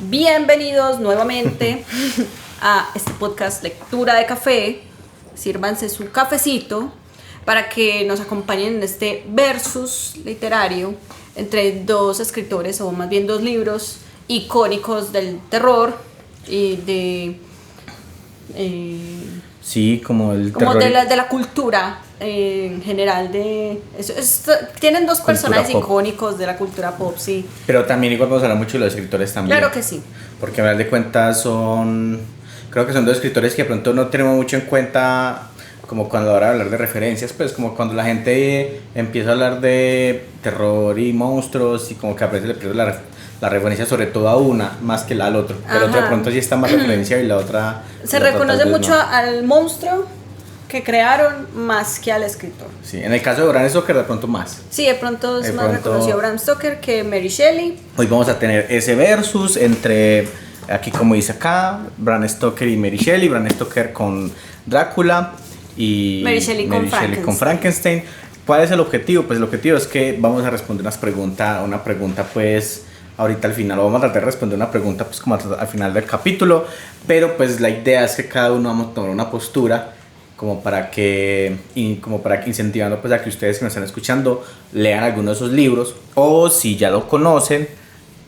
Bienvenidos nuevamente a este podcast Lectura de Café. Sírvanse su cafecito para que nos acompañen en este versus literario entre dos escritores, o más bien dos libros icónicos del terror y de... sí, como el como terror de la cultura en general. Tienen dos personajes icónicos de la cultura pop, sí. Pero también igual vamos a hablar mucho de los escritores también. Claro que sí. Porque a final de cuentas creo que son dos escritores que de pronto no tenemos mucho en cuenta, como cuando ahora hablar de referencias, pues como cuando la gente empieza a hablar de terror y monstruos y como que a veces le pierde la referencia sobre todo a una más que al otro. El otro de pronto sí está más referencia y la otra... Se reconoce mucho al monstruo que crearon más que al escritor. Sí, en el caso de Bram Stoker de pronto más. Sí, de pronto es más reconocido Bram Stoker que Mary Shelley. Hoy vamos a tener ese versus entre, aquí como dice acá, Bram Stoker y Mary Shelley. Bram Stoker con Drácula y Mary Shelley con Frankenstein. ¿Cuál es el objetivo? Pues el objetivo es que vamos a responder una pregunta pues ahorita al final, o vamos a tratar de responder una pregunta pues como al final del capítulo, pero pues la idea es que cada uno vamos a tomar una postura como para que incentivando pues a que ustedes que nos están escuchando lean algunos de esos libros, o si ya lo conocen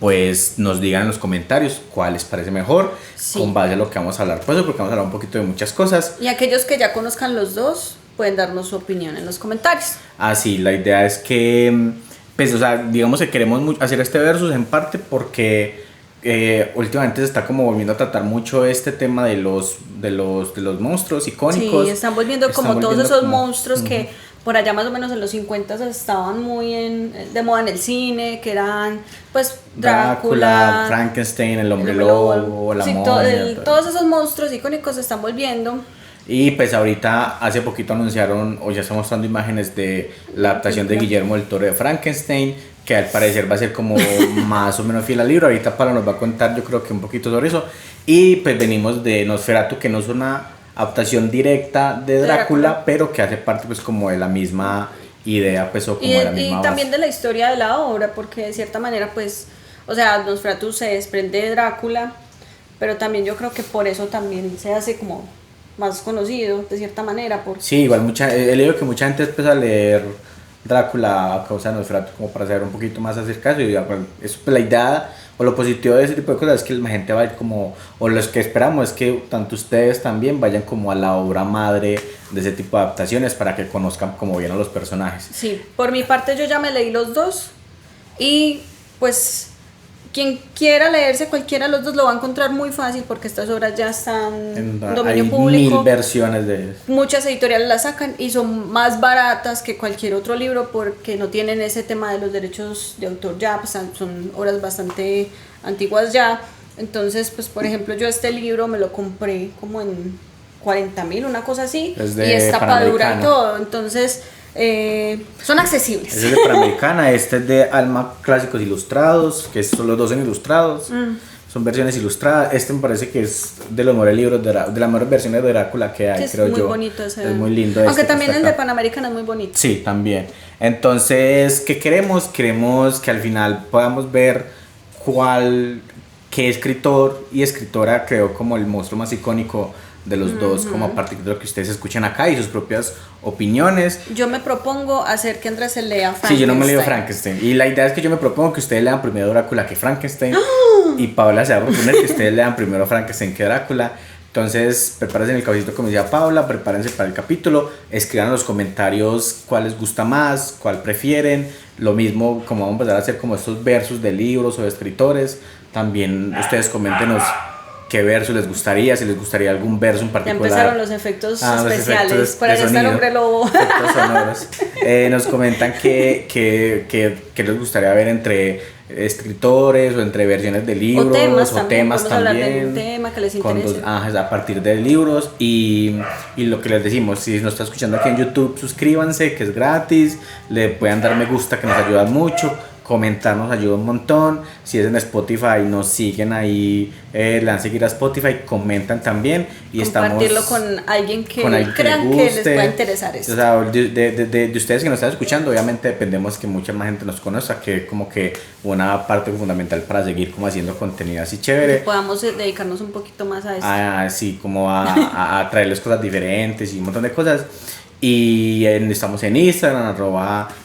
pues nos digan en los comentarios cuál les parece mejor, sí, con base a lo que vamos a hablar, pues porque vamos a hablar un poquito de muchas cosas. Y aquellos que ya conozcan los dos pueden darnos su opinión en los comentarios. Sí, la idea es que pues, o sea, digamos que queremos hacer este versus en parte porque últimamente se está como volviendo a tratar mucho este tema de los monstruos icónicos. Sí, están volviendo como todos esos monstruos que por allá más o menos en los 50 estaban muy de moda en el cine, que eran pues Drácula, Frankenstein, el hombre lobo, la momia. Todos esos monstruos icónicos se están volviendo. Y pues ahorita hace poquito anunciaron, o ya están mostrando imágenes de la adaptación de Guillermo del Toro de Frankenstein, que al parecer va a ser como más o menos fiel al libro. Ahorita Pablo nos va a contar yo creo que un poquito sobre eso. Y pues venimos de Nosferatu, que no es una adaptación directa de Drácula, pero que hace parte pues como de la misma idea pues o como de la misma y también de la historia de la obra, porque de cierta manera pues, o sea, Nosferatu se desprende de Drácula, pero también yo creo que por eso también se hace como más conocido de cierta manera. Sí, igual he leído que mucha gente empieza a leer Drácula a causa de Nosferatu como para saber un poquito más acerca de eso. Y eso, pues, la idea o lo positivo de ese tipo de cosas es que la gente va a ir como, o los que esperamos es que tanto ustedes también vayan como a la obra madre de ese tipo de adaptaciones para que conozcan como bien a los personajes. Sí, por mi parte yo ya me leí los dos y pues quien quiera leerse cualquiera de los dos lo va a encontrar muy fácil porque estas obras ya están en dominio público. 1000 versiones de eso. Muchas editoriales las sacan y son más baratas que cualquier otro libro porque no tienen ese tema de los derechos de autor ya, pues son obras bastante antiguas ya. Entonces, pues por ejemplo yo este libro me lo compré como en 40.000, una cosa así, y es tapadura y todo, entonces... son accesibles. Este es de Panamericana, este es de Alma Clásicos Ilustrados, que son los dos en ilustrados, son versiones ilustradas. Este me parece que es de los mejores libros, de las mejores versiones de Drácula que hay, creo yo. Es muy bonito ese. Es muy lindo. Aunque también el de Panamericana es muy bonito. Sí, también. Entonces, ¿qué queremos? Queremos que al final podamos ver qué escritor y escritora creó como el monstruo más icónico de los dos, como a partir de lo que ustedes escuchan acá y sus propias opiniones. Yo me propongo hacer que Andrés se lea Frankenstein. Sí, yo no me leo Frankenstein. Y la idea es que yo me propongo que ustedes lean primero Drácula que Frankenstein. Y Paola se va a proponer que ustedes lean primero Frankenstein que Drácula. Entonces, prepárense en el cafecito como decía Paola, prepárense para el capítulo, escriban en los comentarios cuál les gusta más, cuál prefieren. Lo mismo, como vamos a empezar a hacer como estos versos de libros o de escritores, también ustedes coméntenos qué verso les gustaría, si les gustaría algún verso en particular. Ya empezaron los efectos especiales, para allá está el hombre lobo. Efectos sonoros. Nos comentan que les gustaría ver entre escritores o entre versiones de libros o temas también. Hablar de un tema que les interese. A partir de libros y lo que les decimos, si nos está escuchando aquí en YouTube, suscríbanse, que es gratis, le puedan dar me gusta, que nos ayuda mucho. comentar nos ayuda un montón. Si es en Spotify, nos siguen ahí, le dan seguir a Spotify, comentan también. Y compartirlo estamos con alguien que con alguien que crean le que les guste. pueda interesar esto. O sea, de ustedes que nos están escuchando, obviamente dependemos que mucha más gente nos conozca, que es como que una parte fundamental para seguir como haciendo contenido así chévere. Que podamos dedicarnos un poquito más a esto. Sí, como a traerles cosas diferentes y un montón de cosas. Y estamos en Instagram,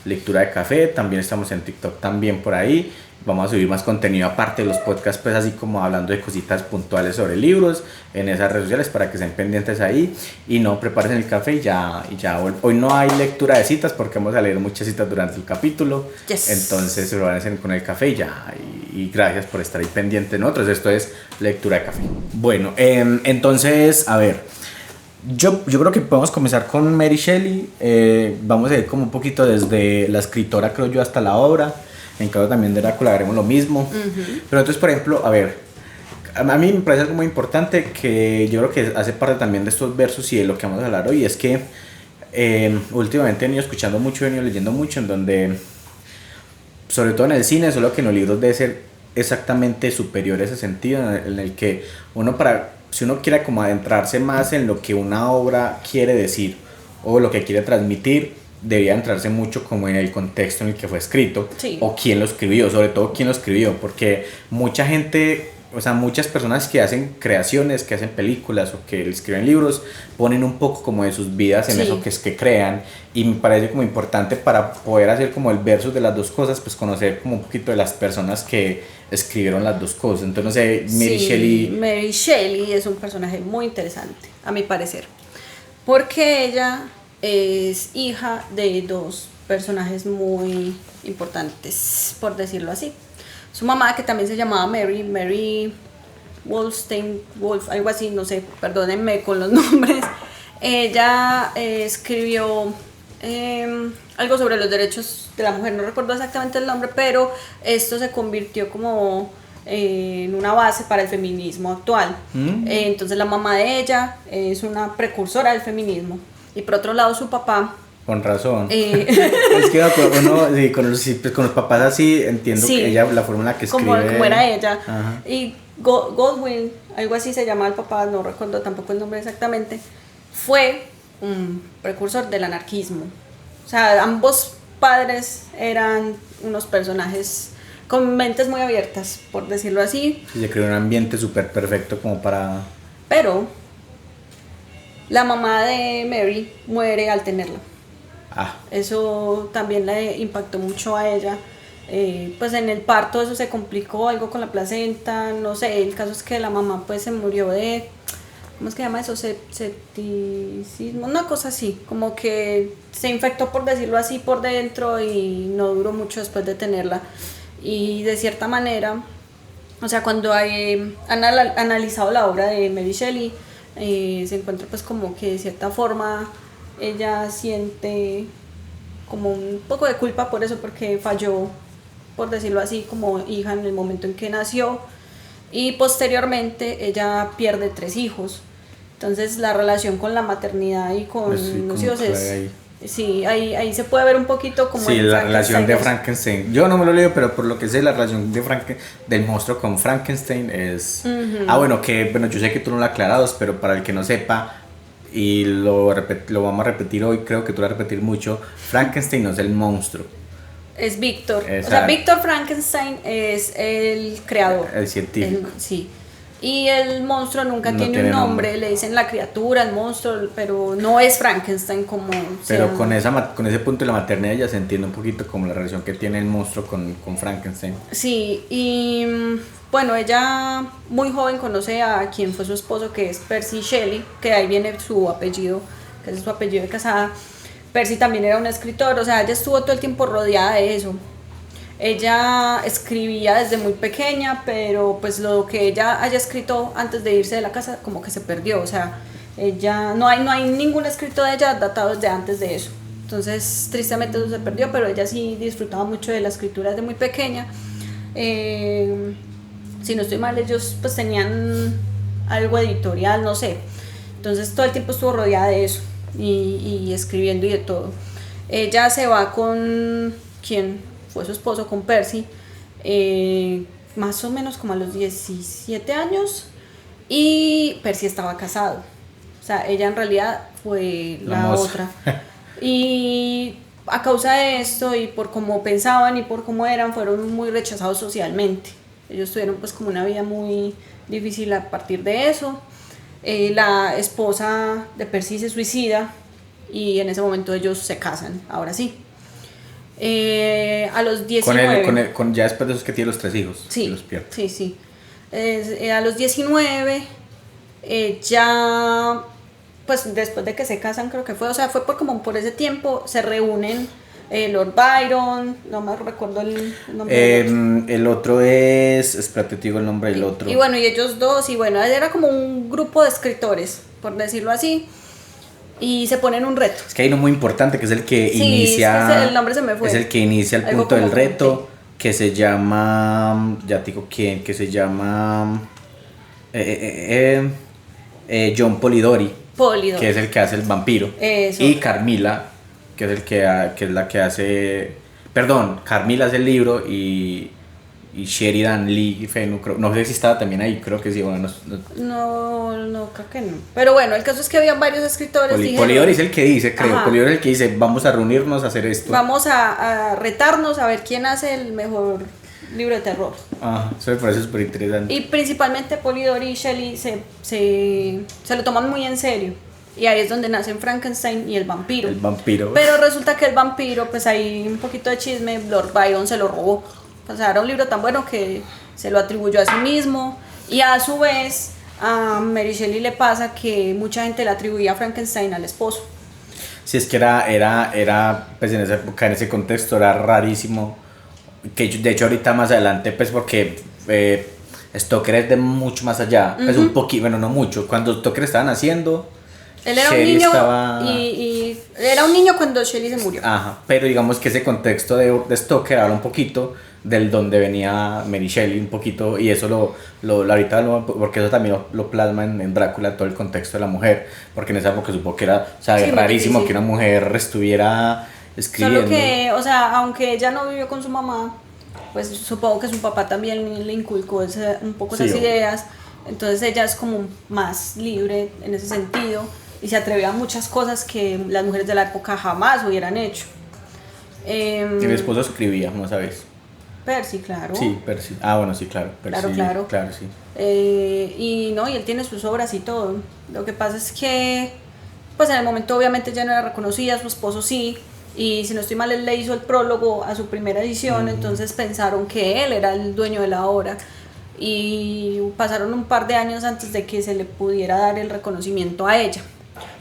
@lectura de café, también estamos en TikTok también por ahí. Vamos a subir más contenido aparte de los podcasts, pues así como hablando de cositas puntuales sobre libros en esas redes sociales para que estén pendientes ahí. Y no, preparen el café y ya. Hoy no hay lectura de citas porque vamos a leer muchas citas durante el capítulo. Yes. Entonces se lo van a hacer con el café y ya. Y gracias por estar ahí pendientes de nosotros. Esto es lectura de café. Bueno, entonces, a ver. Yo creo que podemos comenzar con Mary Shelley. Vamos a ir como un poquito desde la escritora, creo yo, hasta la obra. En caso también de Drácula haremos lo mismo. Pero entonces, por ejemplo, a ver, a mí me parece algo muy importante que yo creo que hace parte también de estos versos y de lo que vamos a hablar hoy. Es que últimamente he venido escuchando mucho, he venido leyendo mucho, en donde, sobre todo en el cine, solo que en los libros debe ser exactamente superior ese sentido, en el que uno si uno quiere como adentrarse más en lo que una obra quiere decir o lo que quiere transmitir, debería entrarse mucho como en el contexto en el que fue escrito, sí, o quién lo escribió, sobre todo quién lo escribió, porque mucha gente, o sea, muchas personas que hacen creaciones, que hacen películas o que escriben libros, ponen un poco como de sus vidas en sí, eso que es que crean, y me parece como importante para poder hacer como el versus de las dos cosas, pues conocer como un poquito de las personas que escribieron las dos cosas. Entonces, no sé, Mary Shelley es un personaje muy interesante, a mi parecer, porque ella es hija de dos personajes muy importantes, por decirlo así. Su mamá, que también se llamaba Mary Wollstonecraft, algo así, no sé, perdónenme con los nombres. Ella escribió algo sobre los derechos de la mujer, no recuerdo exactamente el nombre, pero esto se convirtió como en una base para el feminismo actual. Entonces la mamá de ella es una precursora del feminismo. Y por otro lado su papá... Con razón. Es que uno, sí, con los papás así entiendo que ella, la forma en la que escribe. Como era ella. Ajá. Y Godwin, algo así se llamaba el papá, no recuerdo tampoco el nombre exactamente, fue un precursor del anarquismo. O sea, ambos padres eran unos personajes con mentes muy abiertas, por decirlo así. Y se creó un ambiente súper perfecto como para... Pero la mamá de Mary muere al tenerla. Eso también le impactó mucho a ella. Pues en el parto eso se complicó, algo con la placenta, no sé, el caso es que la mamá pues se murió de, ¿cómo es que se llama eso? Septicismo, una cosa así, como que se infectó, por decirlo así, por dentro y no duró mucho después de tenerla. Y de cierta manera, o sea, cuando han analizado la obra de Mary Shelley, se encuentra pues como que de cierta forma ella siente como un poco de culpa por eso, porque falló, por decirlo así, como hija en el momento en que nació, y posteriormente ella pierde 3 hijos. Entonces la relación con la maternidad y con los hijos es... Sí, ahí se puede ver un poquito como... Sí, la relación de Frankenstein. Yo no me lo leo, pero por lo que sé, la relación de del monstruo con Frankenstein es... Bueno, yo sé que tú no lo has aclarado, pero para el que no sepa, y lo vamos a repetir hoy, creo que tú lo vas a repetir mucho, Frankenstein no es el monstruo. Es Víctor. O sea, Víctor Frankenstein es el creador. El científico. Sí. Y el monstruo nunca tiene un nombre, le dicen la criatura, el monstruo, pero no es Frankenstein como... Pero con ese punto de la maternidad ya se entiende un poquito como la relación que tiene el monstruo con Frankenstein. Sí, y bueno, ella muy joven conoce a quien fue su esposo, que es Percy Shelley, que ahí viene su apellido, que es su apellido de casada. Percy también era un escritor, o sea, ella estuvo todo el tiempo rodeada de eso. Ella escribía desde muy pequeña, pero pues lo que ella haya escrito antes de irse de la casa como que se perdió, o sea, ella no hay ningún escrito de ella datado desde antes de eso. Entonces, tristemente eso se perdió, pero ella sí disfrutaba mucho de la escritura desde muy pequeña. Si no estoy mal, ellos pues tenían algo editorial, no sé. Entonces todo el tiempo estuvo rodeada de eso y escribiendo y de todo. Ella se va con... ¿Quién fue su esposo con Percy, más o menos como a los 17 años, y Percy estaba casado. O sea, ella en realidad fue la otra. Y a causa de esto y por cómo pensaban y por cómo eran, fueron muy rechazados socialmente. Ellos tuvieron pues como una vida muy difícil a partir de eso. La esposa de Percy se suicida y en ese momento ellos se casan, ahora sí. A los 19... ya después de esos que tiene los 3 hijos. Sí, los pierde. sí. A los 19 ya... Pues después de que se casan creo que fue, o sea, fue por ese tiempo, se reúnen Lord Byron, no me recuerdo el nombre el otro es, espérate, te digo el nombre del otro. Y bueno, y ellos dos, y bueno, era como un grupo de escritores, por decirlo así, y se ponen un reto. Es que hay uno muy importante que es el que inicia, es que el nombre se me fue. Es el que inicia el punto del reto, que se llama, ya te digo quién, que se llama John Polidori. Que es el que hace el vampiro. Eso. Y Carmila, que es que es la que hace, perdón, Carmila hace el libro y Sheridan Lee Fenn, no sé si estaba también ahí, creo que sí, bueno, no, creo que no. Pero bueno, el caso es que habían varios escritores. Polidori es el que dice, creo, Polidori es el que dice, vamos a reunirnos a hacer esto. Vamos a retarnos a ver quién hace el mejor libro de terror. Eso me parece súper interesante. Y principalmente Polidori y Shelley se lo toman muy en serio. Y ahí es donde nacen Frankenstein y el vampiro. El vampiro. Pero resulta que el vampiro, pues hay un poquito de chisme, Lord Byron se lo robó. O sea, era un libro tan bueno que se lo atribuyó a sí mismo. Y a su vez, a Mary Shelley le pasa que mucha gente le atribuía a Frankenstein al esposo. Sí, es que era pues en esa época, en ese contexto, era rarísimo. Que de hecho ahorita más adelante, pues porque Stoker es de mucho más allá, pues un poquito, bueno, no mucho, cuando Stoker estaban haciendo, él era Shelley un niño estaba... y era un niño cuando Shelley se murió. Pero digamos que ese contexto de Stoker habla un poquito del donde venía Mary Shelley, un poquito, y eso porque eso también lo plasma en Drácula, todo el contexto de la mujer, porque en esa época supongo que era, o sea, sí, rarísimo que una mujer estuviera escribiendo. Solo que, o sea, aunque ella no vivió con su mamá, pues supongo que su papá también le inculcó un poco esas ideas. Entonces ella es como más libre en ese sentido y se atreve a muchas cosas que las mujeres de la época jamás hubieran hecho. Y mi esposo escribía, ¿no sabes? Percy, claro. Sí, Percy. Bueno, sí, claro. Percy, claro, sí. Y él tiene sus obras y todo. Lo que pasa es que, pues en el momento obviamente ya no era reconocida, su esposo sí. Y si no estoy mal, él le hizo el prólogo a su primera edición, entonces pensaron que él era el dueño de la obra. Y pasaron un par de años antes de que se le pudiera dar el reconocimiento a ella.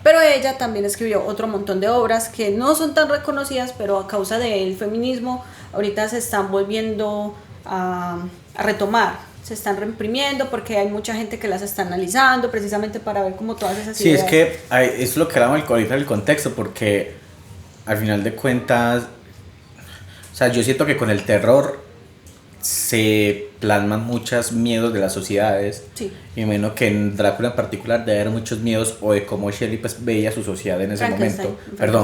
Pero ella también escribió otro montón de obras que no son tan reconocidas, pero a causa del feminismo ahorita se están volviendo a retomar. Se están reimprimiendo porque hay mucha gente que las está analizando precisamente para ver cómo todas esas ideas. Sí, es que eso es lo que hablamos ahorita del contexto, porque al final de cuentas, o sea, yo siento que con el terror se plasman muchos miedos de las sociedades. Sí. Y me imagino que en Drácula en particular debe haber muchos miedos, o de cómo Shelley pues veía su sociedad en ese momento.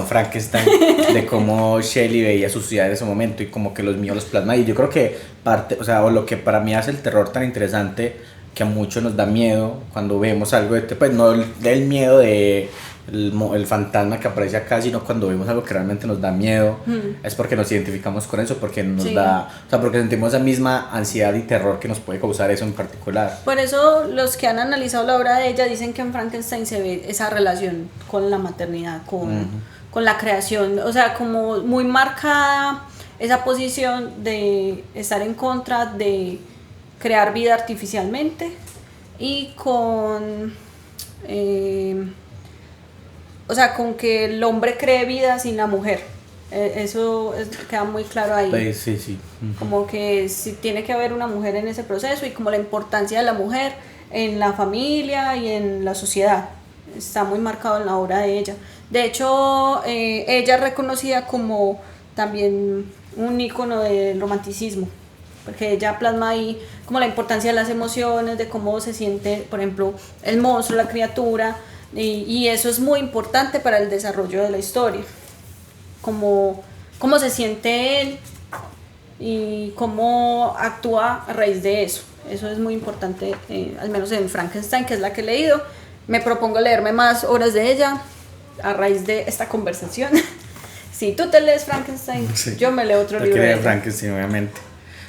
Frankenstein, de cómo Shelley veía su sociedad en ese momento y como que los miedos los plasma. Y yo creo que o lo que para mí hace el terror tan interesante, que a muchos nos da miedo cuando vemos algo pues no el miedo de el fantasma que aparece acá, sino cuando vemos algo que realmente nos da miedo, es porque nos identificamos con eso, porque nos da, o sea, porque sentimos esa misma ansiedad y terror que nos puede causar eso en particular. Por eso los que han analizado la obra de ella dicen que en Frankenstein se ve esa relación con la maternidad, con la creación, o sea, como muy marcada esa posición de estar en contra de crear vida artificialmente y con o sea, con que el hombre cree vida sin la mujer. Eso queda muy claro ahí. Sí. Como que sí tiene que haber una mujer en ese proceso y como la importancia de la mujer en la familia y en la sociedad. Está muy marcado en la obra de ella. De hecho, ella es reconocida como también un ícono del romanticismo, porque ella plasma ahí como la importancia de las emociones, de cómo se siente, por ejemplo, el monstruo, la criatura. Y eso es muy importante para el desarrollo de la historia, cómo se siente él y cómo actúa a raíz de eso. Eso es muy importante, al menos en Frankenstein, que es la que he leído. Me propongo leerme más obras de ella a raíz de esta conversación. Si tú te lees Frankenstein, sí, yo me leo otro libro de Frankenstein, obviamente.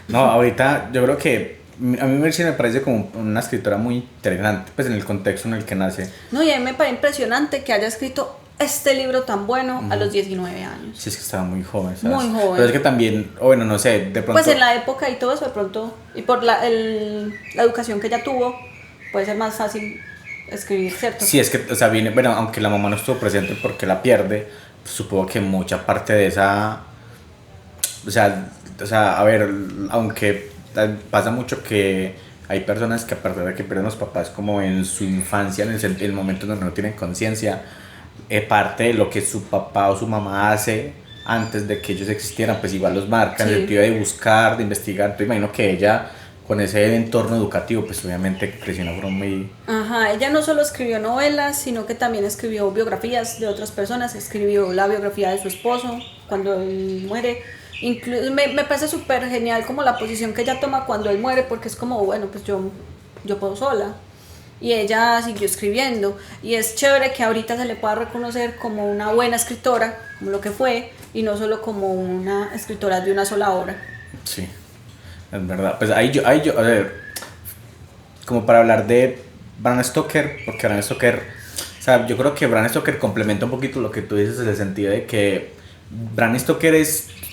No, ahorita yo creo que a mí Mercy me parece como una escritora muy interesante, pues en el contexto en el que nace. No, y a mí me parece impresionante que haya escrito este libro tan bueno a los 19 años. Sí, es que estaba muy joven, ¿sabes? Muy joven. Pero es que también, bueno, no sé, de pronto... Pues en la época y todo eso, de pronto, y por la educación que ella tuvo, puede ser más fácil escribir, ¿cierto? Sí, es que, o sea, viene, bueno, aunque la mamá no estuvo presente porque la pierde, pues, supongo que mucha parte de esa... O sea, a ver, aunque pasa mucho que hay personas que a partir de que pierden los papás como en su infancia, en el momento donde no tienen conciencia, parte de lo que su papá o su mamá hace antes de que ellos existieran, pues igual los marca, sí, en el sentido de buscar, de investigar. Entonces imagino que ella, con ese entorno educativo, pues obviamente creció una forma muy... Ajá, ella no solo escribió novelas, sino que también escribió biografías de otras personas, escribió la biografía de su esposo cuando él muere. Me parece súper genial como la posición que ella toma cuando él muere, porque es como, bueno, pues yo puedo sola. Y ella siguió escribiendo, y es chévere que ahorita se le pueda reconocer como una buena escritora, como lo que fue, y no solo como una escritora de una sola obra. Sí, es verdad. Pues ahí yo, a ver, como para hablar de Bram Stoker, porque Bram Stoker, o sea, yo creo que Bram Stoker complementa un poquito lo que tú dices en el sentido de que Bram Stoker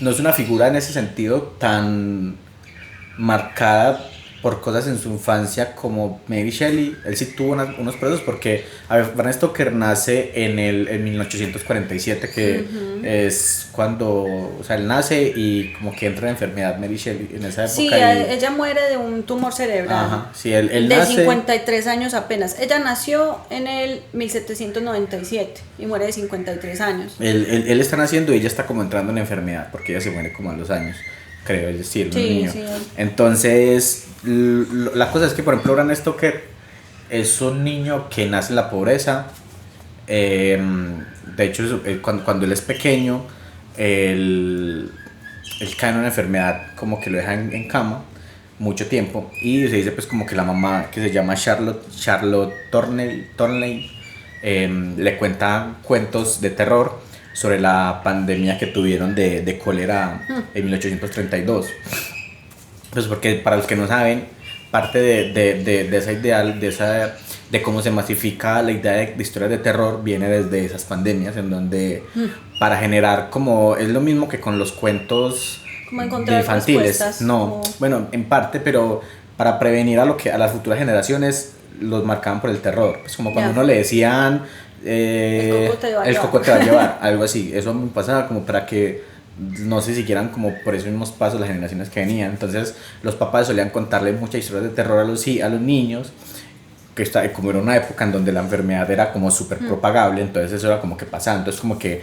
no es una figura en ese sentido tan marcada por cosas en su infancia como Mary Shelley. Él sí tuvo unos procesos porque, a ver, Bram Stoker nace en 1847, que es cuando, o sea, él nace y como que entra en enfermedad Mary Shelley en esa época. Sí, ella muere de un tumor cerebral. Ajá, sí, él de nace... 53 años apenas. Ella nació en el 1797 y muere de 53 años. Él está naciendo y ella está como entrando en enfermedad porque ella se muere como a los años, creo, es decir, sí, un niño. Sí. Entonces, la cosa es que, por ejemplo, Bram Stoker es un niño que nace en la pobreza. De hecho, cuando él es pequeño, él cae en una enfermedad como que lo deja en cama mucho tiempo. Y se dice pues como que la mamá, que se llama Charlotte Thornley, le cuenta cuentos de terror sobre la pandemia que tuvieron de cólera en 1832. Pues porque para los que no saben, parte de esa ideal, de cómo se masifica la idea de historias de terror viene desde esas pandemias en donde para generar como, es lo mismo que con los cuentos como encontrar infantiles, no, bueno, en parte, pero para prevenir a las futuras generaciones los marcaban por el terror, pues como cuando uno le decían el coco te va a llevar, algo así. Eso me pasaba como para que no se siguieran como por esos mismos pasos las generaciones que venían. Entonces los papás solían contarle muchas historias de terror a los niños, que como era una época en donde la enfermedad era como súper propagable, entonces eso era como que pasaba. Entonces como que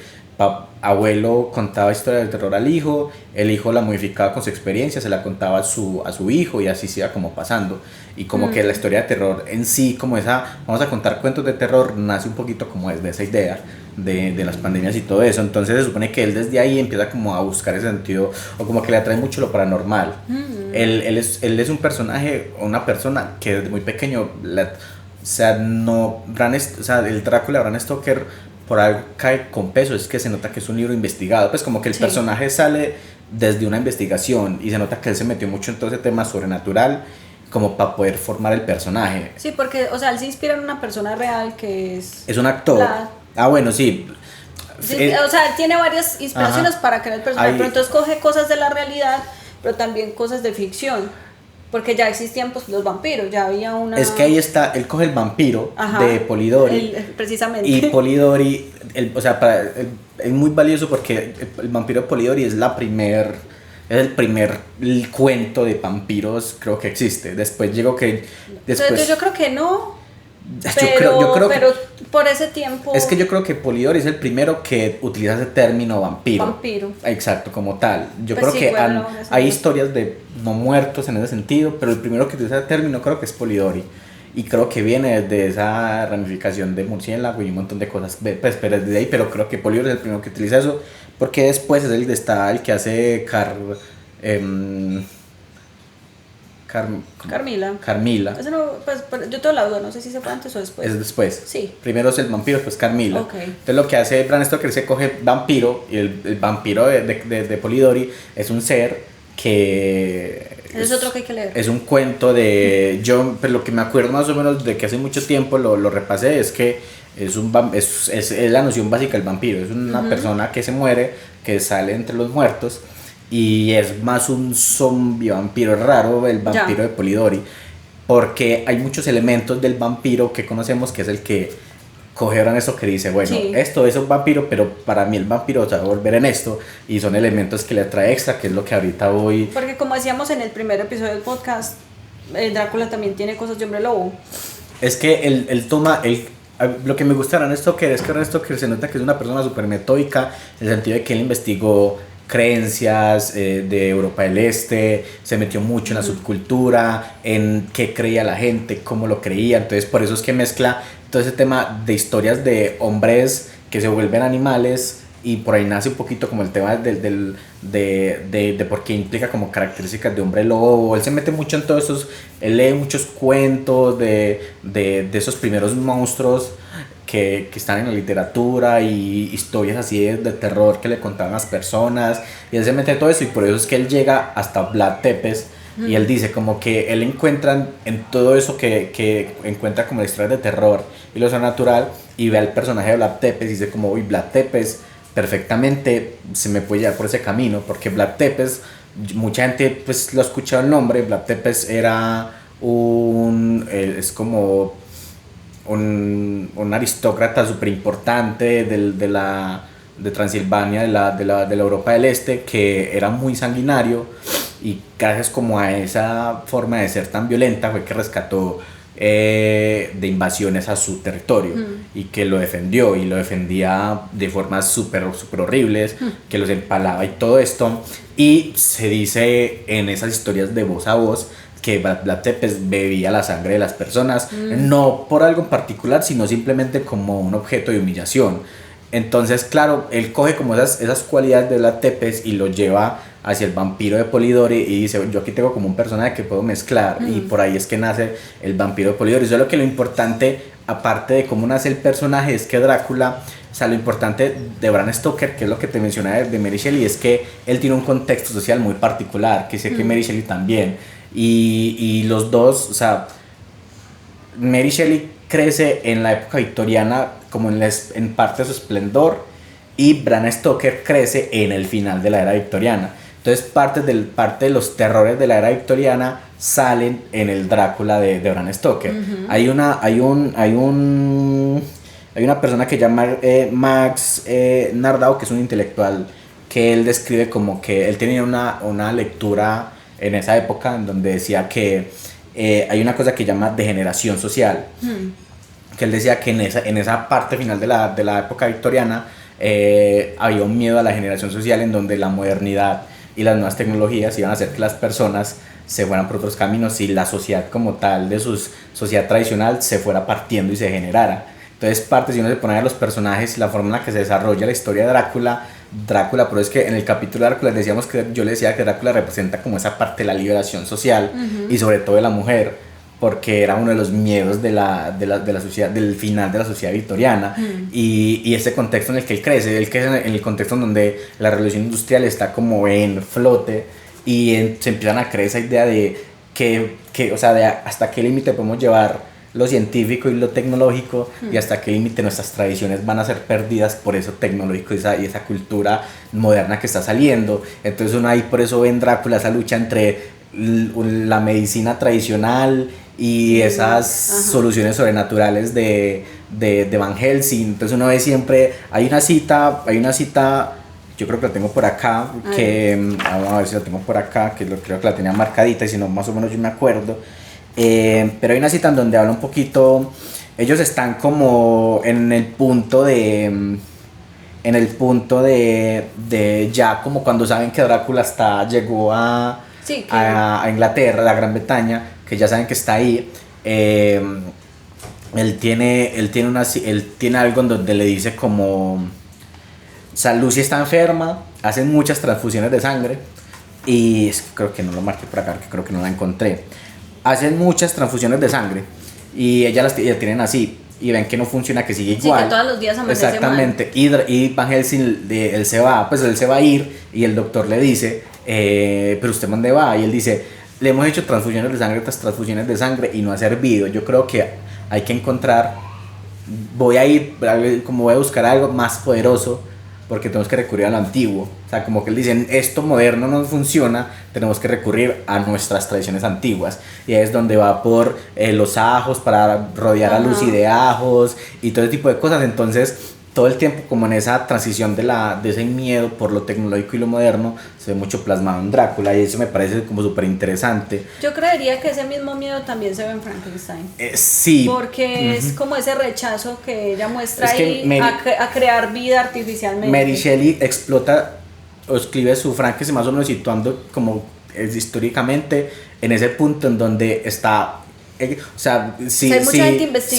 abuelo contaba historias de terror al hijo, el hijo la modificaba con su experiencia, se la contaba a su hijo y así se iba como pasando. Y como que la historia de terror en sí, como esa, vamos a contar cuentos de terror, nace un poquito como de esa idea de las pandemias y todo eso. Entonces se supone que él desde ahí empieza como a buscar ese sentido, o como que le atrae mucho lo paranormal. Él es un personaje, una persona que desde muy pequeño, o sea, el Drácula de Bram Stoker por algo cae con peso, es que se nota que es un libro investigado, pues como que el personaje sale desde una investigación y se nota que él se metió mucho en todo ese tema sobrenatural como para poder formar el personaje. Sí, porque, o sea, él se inspira en una persona real que es un actor. Bueno, sí. O sea, él tiene varias inspiraciones para crear el personaje, pero entonces coge cosas de la realidad, pero también cosas de ficción. Porque ya existían pues los vampiros, ya había una... Es que ahí está, él coge el vampiro de Polidori. Precisamente. Y Polidori, o sea, es muy valioso porque el vampiro de Polidori es el primer cuento de vampiros, creo que existe. Después llegó que... Entonces, yo creo que no. Yo creo pero por ese tiempo... Es que yo creo que Polidori es el primero que utiliza ese término vampiro. Vampiro. Exacto, como tal. Yo creo que hay historias de no muertos en ese sentido, pero el primero que utiliza ese término creo que es Polidori. Y creo que viene desde esa ramificación de murciélago y un montón de cosas. Pues, pero desde ahí, pero creo que Polidori es el primero que utiliza eso, porque después es el que hace Carmila. Carmila. Eso no, pues, yo tengo la duda, no sé si se fue antes o después. Es después. Sí. Primero es el vampiro, después Carmila. Ok. Entonces lo que hace Bram Stoker se coge vampiro, y el vampiro de Polidori es un ser que... Es otro que hay que leer. Es un cuento de... Yo, pero lo que me acuerdo más o menos de que hace mucho tiempo lo repasé es que es la noción básica del vampiro. Es una persona que se muere, que sale entre los muertos, y es más un zombie vampiro. Es raro el vampiro de Polidori, porque hay muchos elementos del vampiro que conocemos, que es el que coge Bram Stoker, que dice, bueno, Sí. esto es un vampiro, pero para mí el vampiro se va a volver en esto, y son elementos que le trae extra, que es lo que ahorita voy... Porque como decíamos en el primer episodio del podcast, Drácula también tiene cosas de hombre lobo. Es que él toma... Lo que me gusta de Bram Stoker es que Bram Stoker se nota que es una persona súper metódica, en el sentido de que él investigó creencias de Europa del Este, se metió mucho en la subcultura, en qué creía la gente, cómo lo creía. Entonces por eso es que mezcla todo ese tema de historias de hombres que se vuelven animales, y por ahí nace un poquito como el tema de por qué implica como características de hombre lobo. Él se mete mucho en todos esos, él lee muchos cuentos de esos primeros monstruos que están en la literatura, y historias así de terror que le contaban las personas, y él se mete en todo eso, y por eso es que él llega hasta Vlad Tepes. Y él dice como que él encuentra en todo eso que encuentra como la historia de terror y lo sobrenatural, y ve al personaje de Vlad Tepes y dice como, uy, Vlad Tepes perfectamente se me puede llevar por ese camino, porque Vlad Tepes, mucha gente pues lo ha escuchado el nombre. Vlad Tepes era es como un aristócrata súper importante de Transilvania, de la Europa del Este, que era muy sanguinario, y gracias como a esa forma de ser tan violenta fue que rescató de invasiones a su territorio, y que lo defendió, y lo defendía de formas súper horribles, que los empalaba y todo esto. Y se dice en esas historias de voz a voz que Vlad Tepes bebía la sangre de las personas, no por algo en particular, sino simplemente como un objeto de humillación. Entonces, claro, él coge como esas cualidades de Vlad Tepes y lo lleva hacia el vampiro de Polidori, y dice, yo aquí tengo como un personaje que puedo mezclar, y por ahí es que nace el vampiro de Polidori. Solo que lo importante, aparte de cómo nace el personaje, es que Drácula, o sea, lo importante de Bram Stoker, que es lo que te mencionaba de Mary Shelley, es que él tiene un contexto social muy particular, que sé que Mary Shelley también, y los dos, o sea, Mary Shelley crece en la época victoriana como en parte de su esplendor, y Bram Stoker crece en el final de la era victoriana. Entonces parte de los terrores de la era victoriana salen en el Drácula de Bram Stoker. Hay una persona que se llama Max Nardau, que es un intelectual, que él describe como que él tenía una lectura en esa época en donde decía que hay una cosa que llama degeneración social, que él decía que en esa parte final de la época victoriana había un miedo a la generación social, en donde la modernidad y las nuevas tecnologías iban a hacer que las personas se fueran por otros caminos, y la sociedad como tal de su sociedad tradicional se fuera partiendo y se generara. Entonces si uno se pone a ver los personajes, la forma en la que se desarrolla la historia de Drácula, pero es que en el capítulo de Drácula decíamos que yo le decía que Drácula representa como esa parte de la liberación social, y sobre todo de la mujer, porque era uno de los miedos de la sociedad, del final de la sociedad victoriana, y ese contexto en el que él crece en el contexto en donde la revolución industrial está como en flote, y se empiezan a creer esa idea de que o sea, de hasta qué límite podemos llevar lo científico y lo tecnológico, y hasta qué límite nuestras tradiciones van a ser perdidas por eso tecnológico y esa cultura moderna que está saliendo. Entonces uno ahí por eso ve en Drácula esa lucha entre la medicina tradicional y esas soluciones sobrenaturales de Van Helsing. Entonces uno ve siempre, hay una cita, yo creo que la tengo por acá, vamos a ver si la tengo por acá, creo que la tenía marcadita, y si no, más o menos yo me acuerdo. Pero hay una cita en donde habla un poquito, ellos están como en el punto de ya como cuando saben que Drácula llegó a Inglaterra, a la Gran Bretaña, que ya saben que está ahí. Él tiene algo en donde le dice como, o sea, Lucy está enferma, hacen muchas transfusiones de sangre, y es que creo que no lo marqué por acá, que creo que no la encontré. Hacen muchas transfusiones de sangre y ellas las tienen así y ven que no funciona, que sigue igual. Sí, que todos los días amanece exactamente. Y Van Helsing, él se va a ir y el doctor le dice, pero usted ¿dónde va? Y él dice, le hemos hecho transfusiones de sangre tras transfusiones de sangre y no ha servido. Yo creo que hay que encontrar, voy a buscar algo más poderoso, porque tenemos que recurrir a lo antiguo. O sea, como que él dicen, esto moderno no funciona, tenemos que recurrir a nuestras tradiciones antiguas. Y ahí es donde va por los ajos, para rodear a Lucy de ajos y todo ese tipo de cosas. Entonces, todo el tiempo como en esa transición de ese miedo por lo tecnológico y lo moderno, se ve mucho plasmado en Drácula, y eso me parece como súper interesante. Yo creería que ese mismo miedo también se ve en Frankenstein. Sí. Porque es como ese rechazo que ella muestra ahí Mary, a crear vida artificialmente. Mary Shelley explota o escribe su Frankenstein más o menos situando como históricamente en ese punto en donde está. O sea, si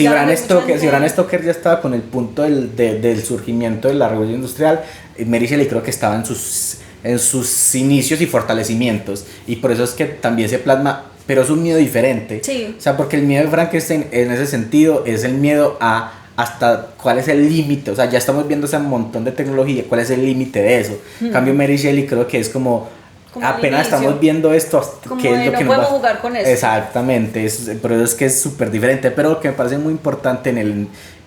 Bram Stoker ya estaba con el punto del surgimiento de la revolución industrial, Mary Shelley creo que estaba en sus inicios y fortalecimientos, y por eso es que también se plasma, pero es un miedo diferente. Sí. O sea, porque el miedo de Frankenstein en ese sentido es el miedo a hasta cuál es el límite. O sea, ya estamos viendo ese montón de tecnología, cuál es el límite de eso. En cambio, Mary Shelley creo que es como apenas estamos viendo esto, como que es lo no que podemos jugar con eso. Exactamente, por eso es que es súper diferente. Pero lo que me parece muy importante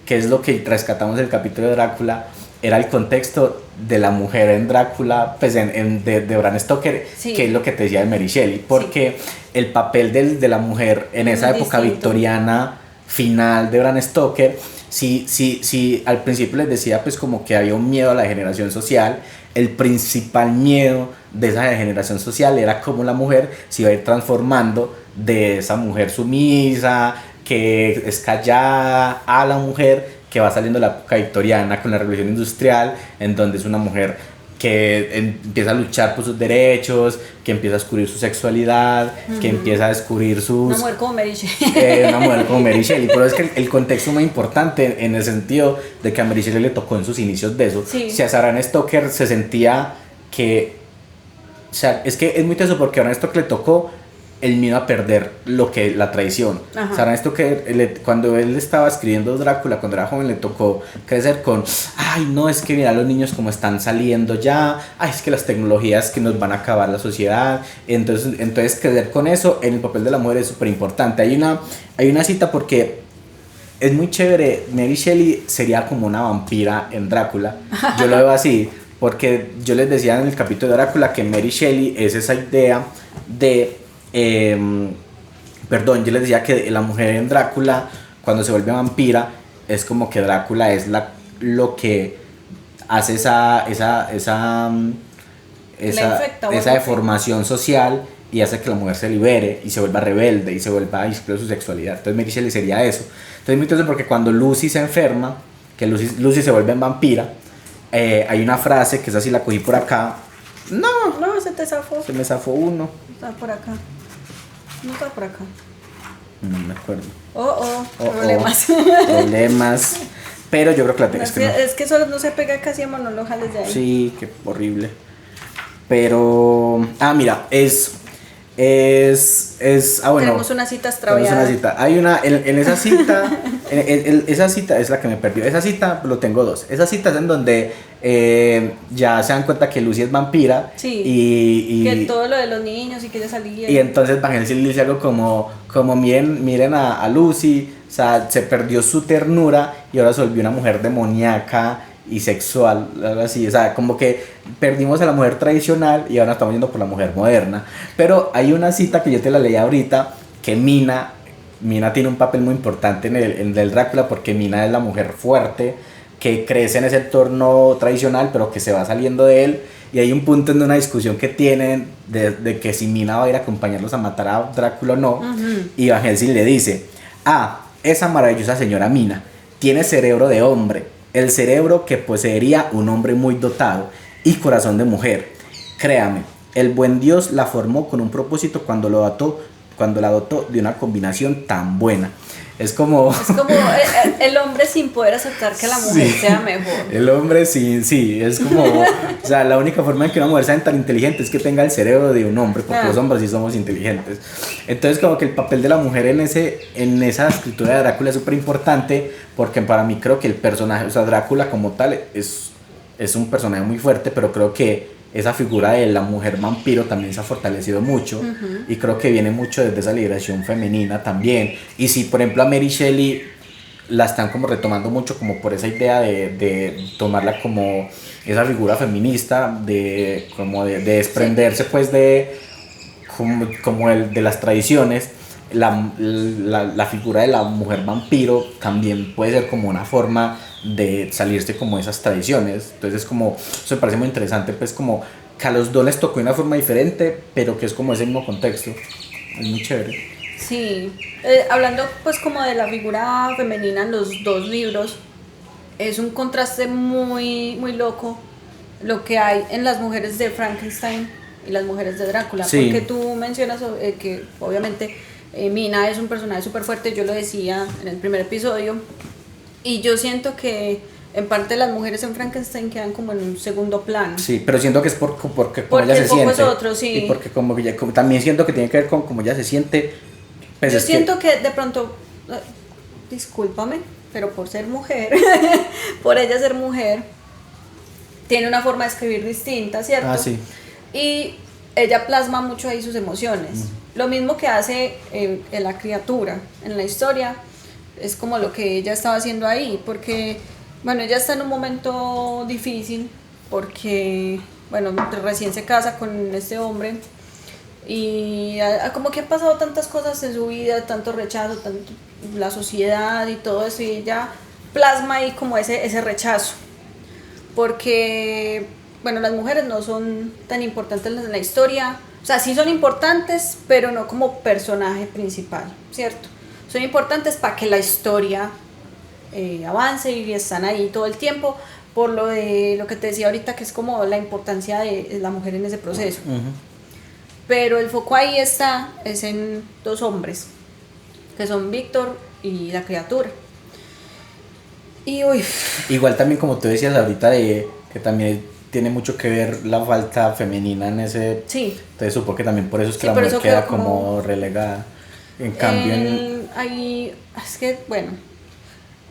que es lo que rescatamos del capítulo de Drácula, era el contexto de la mujer en Drácula, pues de Bram Stoker, sí. Que es lo que te decía de Mary Shelley, porque sí. El papel de la mujer en esa época distinto. Victoriana final de Bram Stoker, sí, al principio les decía pues como que había un miedo a la degeneración social. El principal miedo de esa degeneración social era cómo la mujer se iba a ir transformando de esa mujer sumisa, que es callada, a la mujer que va saliendo de la época victoriana con la revolución industrial, en donde es una mujer que empieza a luchar por sus derechos, que empieza a descubrir su sexualidad, que empieza a descubrir sus... Una mujer como Mary Shelley. Una mujer como Mary Shelley, pero es que el contexto es muy importante en el sentido de que a Mary Shelley le tocó en sus inicios de eso. Sí. Si a Bram Stoker se sentía que... O sea, es que es muy teso porque a Bram Stoker le tocó el miedo a perder lo que la tradición. O sea, esto que cuando él estaba escribiendo Drácula, cuando era joven, le tocó crecer con, ay no, es que mira los niños como están saliendo ya, ay es que las tecnologías que nos van a acabar la sociedad. Entonces crecer con eso en el papel de la mujer es súper importante. Hay una cita porque es muy chévere. Mary Shelley sería como una vampira en Drácula, yo lo veo así, porque yo les decía en el capítulo de Drácula que Mary Shelley es esa idea de yo les decía que la mujer en Drácula, cuando se vuelve vampira, es como que Drácula es lo que hace esa deformación social y hace que la mujer se libere y se vuelva rebelde y se vuelva a explorar su sexualidad. Entonces Mary Shelley sería eso. Entonces muy interesante porque cuando Lucy se enferma, que Lucy se vuelve en vampira, hay una frase que esa sí la cogí por acá. No, se te zafó. Se me zafó uno. Está por acá. No está por acá. No me acuerdo. Problemas. Problemas. Pero yo creo que la tengo. Es que eso no se pega casi a mano, no jales de ahí. Sí, qué horrible. Pero. Mira, bueno. Tenemos una cita extraviada. Hay una. En esa cita. Esa cita es la que me perdió. Esa cita lo tengo dos. Esa cita es en donde ya se dan cuenta que Lucy es vampira. Sí. Y que todo lo de los niños y que ella salía. Y entonces Van Helsing dice algo como miren a Lucy. O sea, se perdió su ternura y ahora se volvió una mujer demoníaca y sexual, algo así. O sea, como que perdimos a la mujer tradicional y ahora estamos yendo por la mujer moderna. Pero hay una cita que yo te la leí ahorita, que Mina tiene un papel muy importante en el Drácula, porque Mina es la mujer fuerte que crece en ese entorno tradicional pero que se va saliendo de él, y hay un punto en una discusión que tienen de que si Mina va a ir a acompañarlos a matar a Drácula o no. Y Van Helsing le dice, esa maravillosa señora Mina tiene cerebro de hombre, el cerebro que poseería un hombre muy dotado, y corazón de mujer. Créame, el buen Dios la formó con un propósito cuando la dotó de una combinación tan buena. Es como... Es como el hombre sin poder aceptar que la mujer sea mejor. El hombre sí, es como... O sea, la única forma en que una mujer sea tan inteligente es que tenga el cerebro de un hombre, porque los hombres sí somos inteligentes. Entonces como que el papel de la mujer en esa escritura de Drácula es súper importante, porque para mí creo que el personaje, o sea, Drácula como tal es un personaje muy fuerte, pero creo que esa figura de la mujer vampiro también se ha fortalecido mucho, y creo que viene mucho desde esa liberación femenina también. Y si por ejemplo a Mary Shelley la están como retomando mucho como por esa idea de tomarla como esa figura feminista, de desprenderse pues de de las tradiciones, la figura de la mujer vampiro también puede ser como una forma de salirse como de esas tradiciones. Entonces como eso me parece muy interesante, pues como que a los dos les tocó de una forma diferente, pero que es como ese mismo contexto. Es muy chévere. Sí, hablando pues como de la figura femenina en los dos libros, es un contraste muy, muy loco lo que hay en las mujeres de Frankenstein y las mujeres de Drácula, Sí. porque tú mencionas que obviamente Mina es un personaje súper fuerte, yo lo decía en el primer episodio, y yo siento que en parte las mujeres en Frankenstein quedan como en un segundo plano. Sí, pero siento que es porque como Porque ella se el foco siente. es otro, sí. Y porque también siento que tiene que ver con cómo ella se siente. Pues Yo siento que de pronto, discúlpame, pero por ser mujer, por ella ser mujer, tiene una forma de escribir distinta, ¿cierto? Ah, sí. Y ella plasma mucho ahí sus emociones. Lo mismo que hace en la criatura, en la historia, es como lo que ella estaba haciendo ahí, porque, bueno, ella está en un momento difícil, porque, bueno, recién se casa con este hombre, y como que han pasado tantas cosas en su vida, tanto rechazo, tanto la sociedad y todo eso, y ella plasma ahí como ese rechazo, porque, bueno, las mujeres no son tan importantes en la historia, o sea, sí son importantes, pero no como personaje principal, ¿cierto? Son importantes para que la historia avance, y están ahí todo el tiempo, por lo que te decía ahorita, que es como la importancia de la mujer en ese proceso. Pero el foco ahí es en dos hombres, que son Víctor y la criatura. Y uy. Igual también como tú decías ahorita de que también tiene mucho que ver la falta femenina en ese. Sí. Entonces supongo que también por eso es que Sí, la por mujer eso queda quedó como como relegada. En cambio ahí, es que bueno,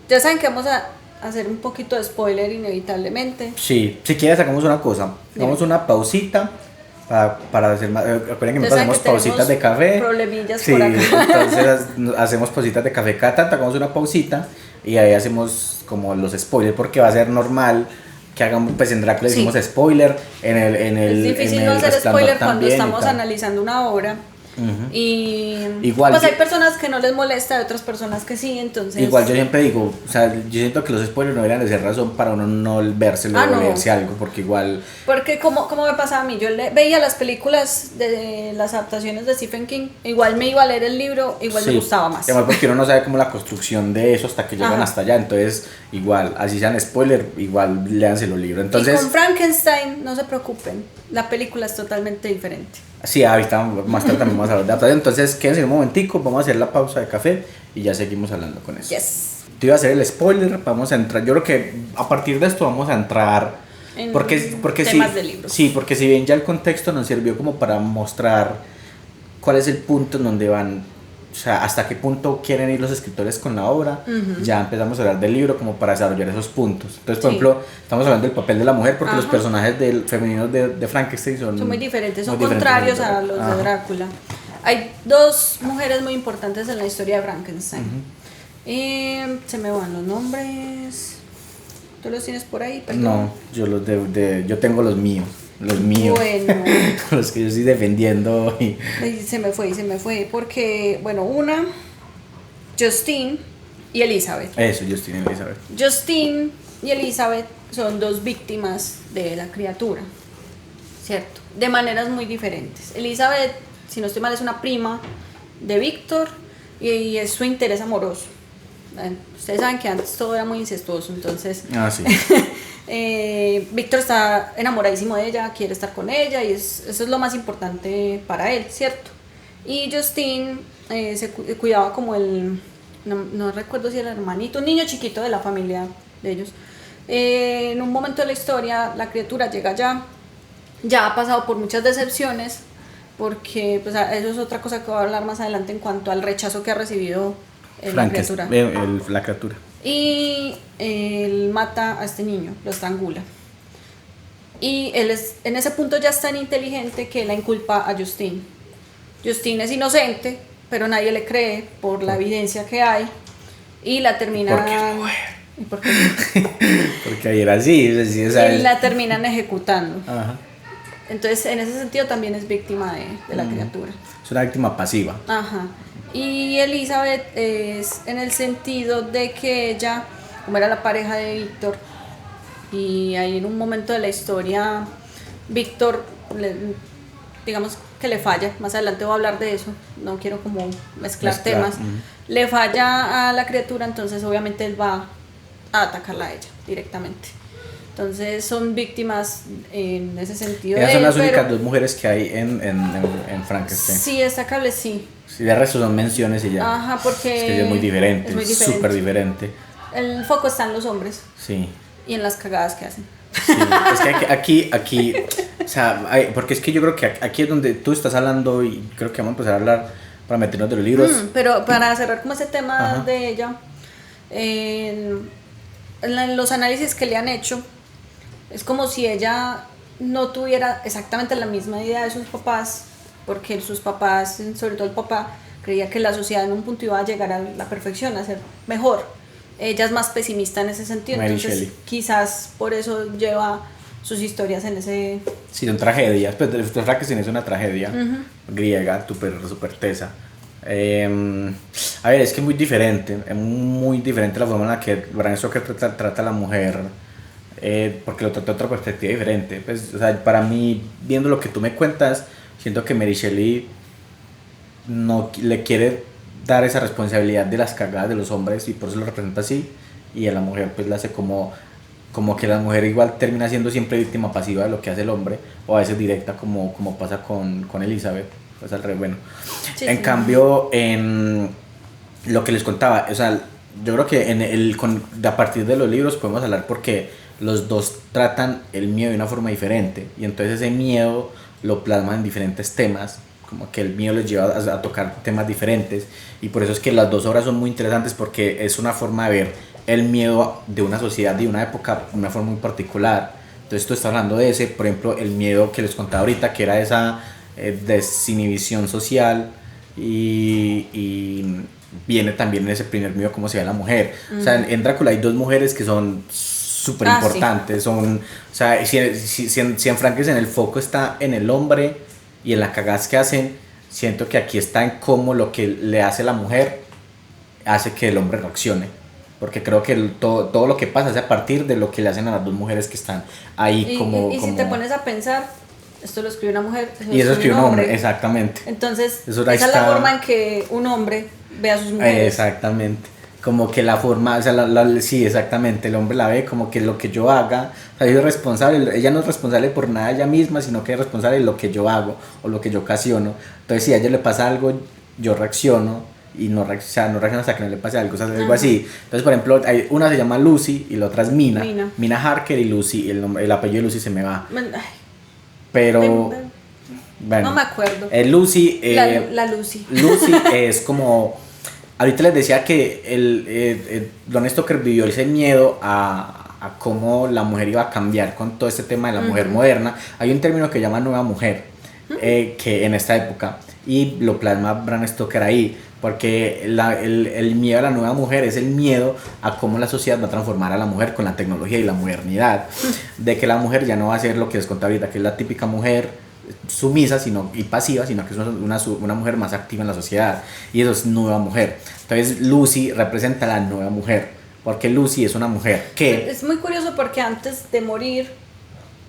ya saben que vamos a hacer un poquito de spoiler inevitablemente. Sí, si quieres hagamos una cosa, hagamos una pausita para hacer más, recuerden que nosotros hacemos pausitas de café. Problemillas Sí, por acá. entonces hacemos pausitas de café cada tanto, hagamos una pausita y ahí hacemos como los spoilers, porque va a ser normal que hagamos, pues en Drácula decimos spoiler, en el es difícil en no el hacer Resplandor spoiler cuando también y estamos tal. analizando una obra. Y Igual pues yo- hay personas que no les molesta, hay otras personas que sí, entonces Igual yo siempre digo, o sea, yo siento que los spoilers no deberían de ser razón para uno no vérselo o no. leerse algo, porque igual porque como me pasaba a mí, yo veía las películas de las adaptaciones de Stephen King, igual me iba a leer el libro, igual sí, me gustaba más. y además porque uno no sabe cómo la construcción de eso hasta que llegan Ajá. hasta allá, entonces igual, así sean spoiler, igual léanse los libros. Y Entonces, con Frankenstein, no se preocupen, la película es totalmente diferente. sí, ahorita más tarde también vamos a hablar de adaptación. Entonces, quédense un momentico, vamos a hacer la pausa de café y ya seguimos hablando con eso. Yes. Te iba a hacer el spoiler, vamos a entrar, yo creo que a partir de esto vamos a entrar En porque temas sí, de libros. sí, porque si bien ya el contexto nos sirvió como para mostrar cuál es el punto en donde van, o sea, hasta qué punto quieren ir los escritores con la obra, ya empezamos a hablar del libro como para desarrollar esos puntos. Entonces, por Sí. ejemplo, estamos hablando del papel de la mujer porque los Ajá. personajes femeninos de Frankenstein son Son muy diferentes, son muy diferentes contrarios a los Ajá. de Drácula. Hay dos mujeres muy importantes en la historia de Frankenstein. Se me van los nombres. ¿Tú los tienes por ahí? Perdón. No, yo yo tengo los míos. Bueno. Los que yo estoy defendiendo. Ay, se me fue, porque, bueno, una, Justine y Elizabeth. Eso, Justin y Elizabeth. Justine y Elizabeth son dos víctimas de la criatura, ¿cierto? De maneras muy diferentes. Elizabeth, si no estoy mal, es una prima de Víctor y es su interés amoroso. Ustedes saben que antes todo era muy incestuoso, entonces Ah, sí. Víctor está enamoradísimo de ella, quiere estar con ella y eso es lo más importante para él, ¿cierto? Y Justine se cuidaba como no recuerdo si era el hermanito, un niño chiquito de la familia de ellos. En un momento de la historia, la criatura llega allá, ya ha pasado por muchas decepciones, porque pues, eso es otra cosa que voy a hablar más adelante en cuanto al rechazo que ha recibido la criatura. La criatura. Y él mata a este niño, lo estrangula. Y él es, en ese punto ya es tan inteligente que la inculpa a Justine. Justine es inocente, pero nadie le cree por la evidencia que hay. Y la terminan... Porque es mujer. ¿Y por qué? Porque ahí era así, o sea, Y la terminan ejecutando. Ajá. Entonces, en ese sentido también es víctima de la criatura. Es una víctima pasiva. Ajá. Y Elizabeth es en el sentido de que ella, como era la pareja de Víctor, y ahí en un momento de la historia, Víctor, digamos que le falla, más adelante voy a hablar de eso, no quiero como mezclar temas, le falla a la criatura, entonces obviamente él va a atacarla a ella directamente. Entonces son víctimas en ese sentido. Esas son las únicas dos mujeres que hay en Frankenstein. Sí, destacables, sí. Sí, de resto son menciones y ya. Ajá, porque es que es muy diferente, es súper diferente. El foco está en los hombres. Sí. Y en las cagadas que hacen. Sí, es que aquí, o sea, porque es que yo creo que aquí es donde tú estás hablando y creo que vamos a empezar a hablar para meternos de los libros. Pero para cerrar como ese tema Ajá. de ella, en los análisis que le han hecho, es como si ella no tuviera exactamente la misma idea de sus papás, porque sus papás, sobre todo el papá, creía que la sociedad en un punto iba a llegar a la perfección, a ser mejor. Ella es más pesimista en ese sentido, Mary entonces Shelley. quizás por eso lleva sus historias en ese... Sí, son tragedias, pues Frankenstein es una tragedia griega, súper tesa. A ver, es que es muy diferente la forma en la que Bram Stoker trata a la mujer, porque lo trata de otra perspectiva diferente. Pues, o sea, para mí, viendo lo que tú me cuentas, siento que Mary Shelley no le quiere dar esa responsabilidad de las cagadas de los hombres y por eso lo representa así, y a la mujer pues la hace como que la mujer igual termina siendo siempre víctima pasiva de lo que hace el hombre, o a veces directa como pasa con Elizabeth, pues al revés. Bueno, Sí, en cambio en lo que les contaba, o sea, yo creo que a partir de los libros podemos hablar porque los dos tratan el miedo de una forma diferente, y entonces ese miedo lo plasman en diferentes temas, como que el miedo les lleva a tocar temas diferentes, y por eso es que las dos obras son muy interesantes, porque es una forma de ver el miedo de una sociedad, de una época, de una forma muy particular. Entonces tú estás hablando de ese, por ejemplo, el miedo que les contaba ahorita, que era esa desinhibición social, y viene también en ese primer miedo cómo se ve a la mujer. O sea, en Drácula hay dos mujeres que son súper importantes, sí. O sea, si en Frankenstein el foco está en el hombre y en las cagadas que hacen, siento que aquí está en cómo lo que le hace la mujer hace que el hombre reaccione, porque creo que todo lo que pasa es a partir de lo que le hacen a las dos mujeres que están ahí. Y si te pones a pensar, esto lo escribe una mujer, y eso escribe un hombre, exactamente. Entonces esa es la forma en que un hombre ve a sus mujeres. Exactamente, como que la forma, o sea, sí, exactamente, el hombre la ve como que lo que yo haga, o sea, yo soy responsable, ella no es responsable por nada ella misma, sino que es responsable de lo que yo hago o lo que yo ocasiono. Entonces si a ella le pasa algo, yo reacciono, y no reacciono hasta que no le pase algo, o sea, algo así. Entonces, por ejemplo, una se llama Lucy y la otra es Mina Harker, y Lucy, el apellido de Lucy se me va. Pero bueno, no me acuerdo. Lucy, la Lucy. Lucy es como, ahorita les decía que Bram Stoker vivió ese miedo a cómo la mujer iba a cambiar con todo este tema de la mujer moderna. Hay un término que llama nueva mujer, que en esta época, y lo plasma Bram Stoker ahí, porque el miedo a la nueva mujer es el miedo a cómo la sociedad va a transformar a la mujer con la tecnología y la modernidad, de que la mujer ya no va a ser lo que les contaba ahorita, que es la típica mujer sumisa y pasiva, sino que es una mujer más activa en la sociedad, y eso es nueva mujer. Entonces Lucy representa a la nueva mujer, porque Lucy es una mujer que... Es muy curioso porque antes de morir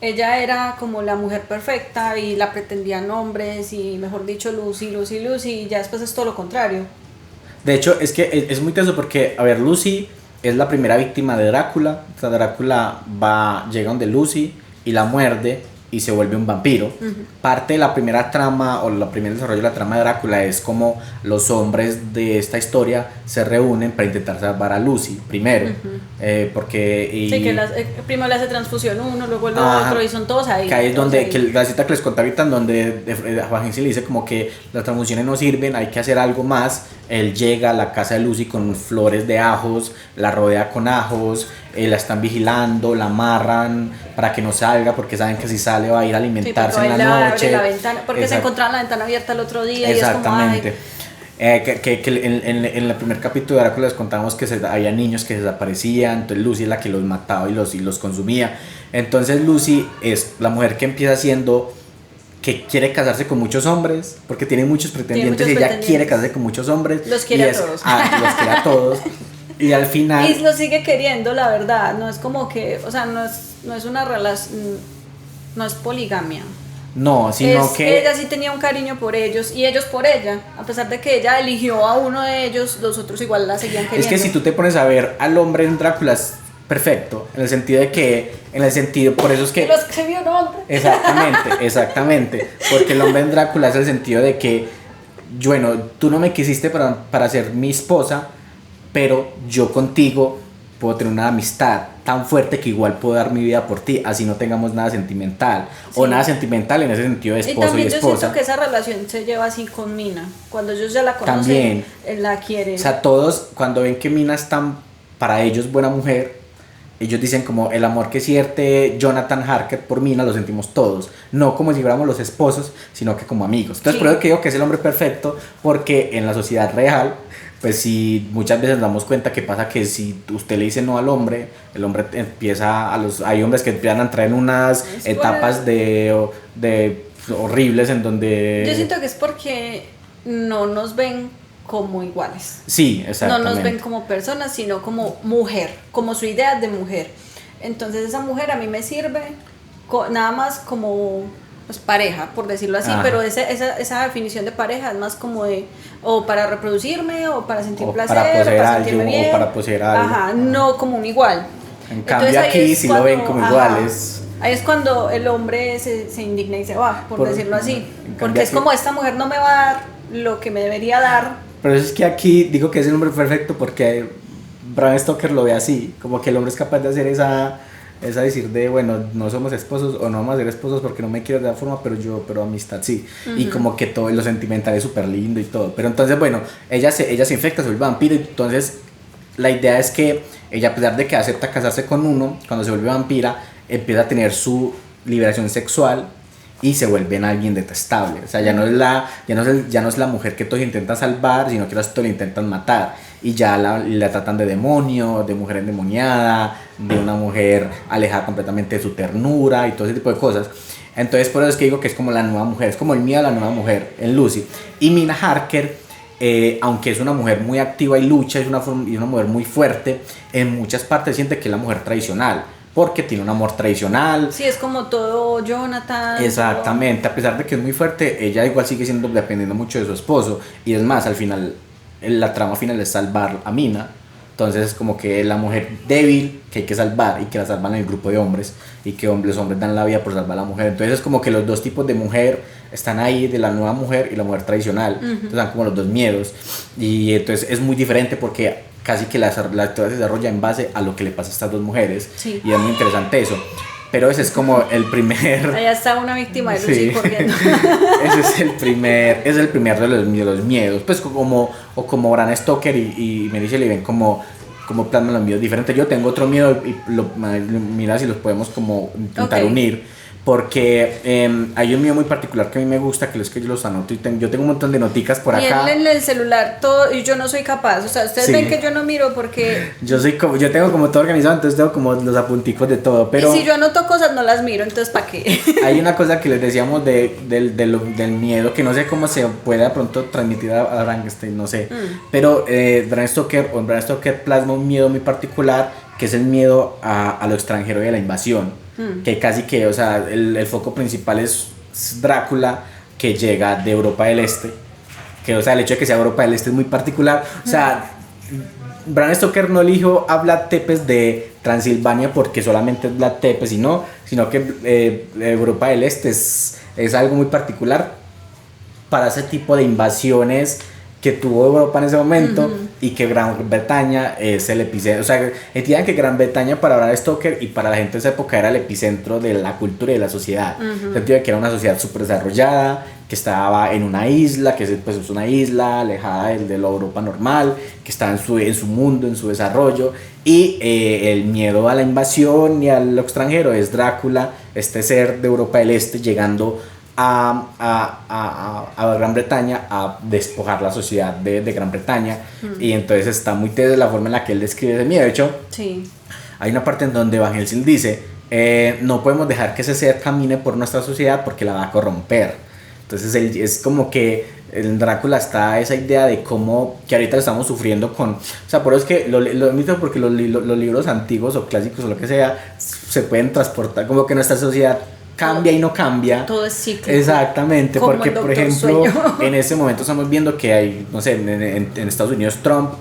ella era como la mujer perfecta y la pretendían hombres, y mejor dicho Lucy, y ya después es todo lo contrario. De hecho, es que es muy tenso porque, a ver, Lucy es la primera víctima de Drácula. O sea, Drácula llega donde Lucy y la muerde, y se vuelve un vampiro. Parte de la primera trama o el primer desarrollo de la trama de Drácula es como los hombres de esta historia se reúnen para intentar salvar a Lucy primero, porque sí, que primero le hace transfusión uno, luego el otro, y son todos ahí. Que ahí es donde, ahí. Que la cita que les conté ahorita, en donde Joaquín se le dice como que las transfusiones no sirven, hay que hacer algo más. Él llega a la casa de Lucy con flores de ajos, la rodea con ajos, la están vigilando, la amarran para que no salga, porque saben que si sale va a ir a alimentarse en la noche. La ventana, porque se encontraban la ventana abierta el otro día. Exactamente. Y es como, en el primer capítulo de Drácula les contamos que había niños que desaparecían, entonces Lucy es la que los mataba y los consumía. Entonces Lucy es la mujer que empieza siendo que quiere casarse con muchos hombres porque tiene muchos pretendientes y ella quiere casarse con muchos hombres. Los quiere a todos. Los quiere a todos. Y al final... Y lo sigue queriendo, la verdad. No es como que, o sea, no es una relación, no es poligamia. No, sino que... Ella sí tenía un cariño por ellos y ellos por ella. A pesar de que ella eligió a uno de ellos, los otros igual la seguían queriendo. Es que si tú te pones a ver al hombre en Drácula es perfecto, en el sentido de que, por eso es que... Lo escribió un hombre. Exactamente, porque el hombre en Drácula es el sentido de que, bueno, tú no me quisiste para ser mi esposa, pero yo contigo puedo tener una amistad tan fuerte que igual puedo dar mi vida por ti, así no tengamos nada sentimental, o nada sentimental en ese sentido de esposo y también esposa. yo siento que esa relación se lleva así con Mina, cuando ellos ya la conocen, también, la quieren. O sea, todos cuando ven que Mina es para ellos buena mujer, ellos dicen como el amor que siente Jonathan Harker por Mina lo sentimos todos, no como si fuéramos los esposos, sino que como amigos. Entonces por eso que digo que es el hombre perfecto, porque en la sociedad real, pues sí, muchas veces nos damos cuenta que pasa que si usted le dice no al hombre, el hombre empieza hay hombres que empiezan a entrar en unas etapas de horribles en donde... Yo siento que es porque no nos ven como iguales. Sí, exactamente. No nos ven como personas, sino como mujer, como su idea de mujer. Entonces esa mujer a mí me sirve nada más como pues pareja, por decirlo así, pero esa definición de pareja es más como de o para reproducirme o para sentir placer para o para sentirme bien, o para poseer algo. no como un igual. En cambio aquí sí lo ven como iguales. Ahí es cuando el hombre se indigna y se va, por decirlo así, porque es como esta mujer no me va a dar lo que me debería dar. Pero es que aquí digo que es el hombre perfecto porque Bram Stoker lo ve así, como que el hombre es capaz de hacer esa decir de, bueno, no somos esposos o no vamos a ser esposos porque no me quiero de esa forma, pero amistad sí. Y como que todo lo sentimental es súper lindo y todo. Pero entonces, bueno, ella se infecta, se vuelve vampiro, y entonces la idea es que ella, a pesar de que acepta casarse con uno, cuando se vuelve vampira, empieza a tener su liberación sexual y se vuelve en alguien detestable. O sea, ya no es la mujer que todos intentan salvar, sino que todos la intentan matar. Y ya la tratan de demonio, de mujer endemoniada, de una mujer alejada completamente de su ternura y todo ese tipo de cosas. Entonces por eso es que digo que es como la nueva mujer, es como el miedo a la nueva mujer en Lucy. Y Mina Harker, aunque es una mujer muy activa y lucha, es una mujer muy fuerte, en muchas partes siente que es la mujer tradicional, porque tiene un amor tradicional. Sí, es como todo Jonathan. Exactamente, a pesar de que es muy fuerte, ella igual sigue siendo dependiendo mucho de su esposo. Y es más, al final, la trama final es salvar a Mina. Entonces es como que la mujer débil que hay que salvar y que la salvan en el grupo de hombres y que los hombres dan la vida por salvar a la mujer. Entonces es como que los dos tipos de mujer están ahí, de la nueva mujer y la mujer tradicional. Entonces dan como los dos miedos. Y entonces es muy diferente porque casi que la historia se desarrolla en base a lo que le pasa a estas dos mujeres. Sí. Y es muy interesante eso. Pero ese es como el primer... Allá está una víctima de Lucy corriendo. Ese es el primer de los miedos. Pues como Bram Stoker y Mary Shelley ven como plasman los miedos diferentes. Yo tengo otro miedo y mira si los podemos como intentar unir. Porque hay un miedo muy particular que a mí me gusta, que es que yo los anoto y yo tengo un montón de noticas por acá. Y en el celular todo, y yo no soy capaz, o sea, ustedes ven que yo no miro porque... Yo tengo como todo organizado, entonces tengo como los apunticos de todo, pero... Y si yo anoto cosas no las miro, entonces ¿para qué? Hay una cosa que les decíamos del miedo, que no sé cómo se puede de pronto transmitir a Frankenstein, no sé. Pero Bram Stoker plasma un miedo muy particular, que es el miedo a lo extranjero y a la invasión. Que casi que, o sea, el foco principal es Drácula, que llega de Europa del Este, que, o sea, el hecho de que sea Europa del Este es muy particular. O sea, Bram Stoker no eligió a Vlad Tepes de Transilvania porque solamente es Vlad Tepes, sino que Europa del Este es algo muy particular para ese tipo de invasiones que tuvo Europa en ese momento, y que Gran Bretaña es el epicentro. O sea, entiendan que Gran Bretaña para Bram Stoker y para la gente de esa época era el epicentro de la cultura y de la sociedad. Sentido que era una sociedad súper desarrollada, que estaba en una isla, que pues, es una isla alejada de la Europa normal, que estaba en su mundo, en su desarrollo, y el miedo a la invasión y a lo extranjero es Drácula, este ser de Europa del Este llegando a Gran Bretaña a despojar la sociedad de Gran Bretaña. Y entonces está muy tesa la forma en la que él describe ese miedo. De hecho, Sí. hay una parte en donde Van Helsing dice, no podemos dejar que ese ser camine por nuestra sociedad porque la va a corromper. Entonces es como que en Drácula está esa idea de cómo que ahorita lo estamos sufriendo con, o sea, por eso es que lo admito, porque los libros antiguos o clásicos o lo que sea se pueden transportar, como que nuestra sociedad cambia y no cambia. Todo es cíclico. Exactamente, como porque el por Doctor ejemplo, Sueño. en ese momento estamos viendo que hay, no sé, en Estados Unidos Trump,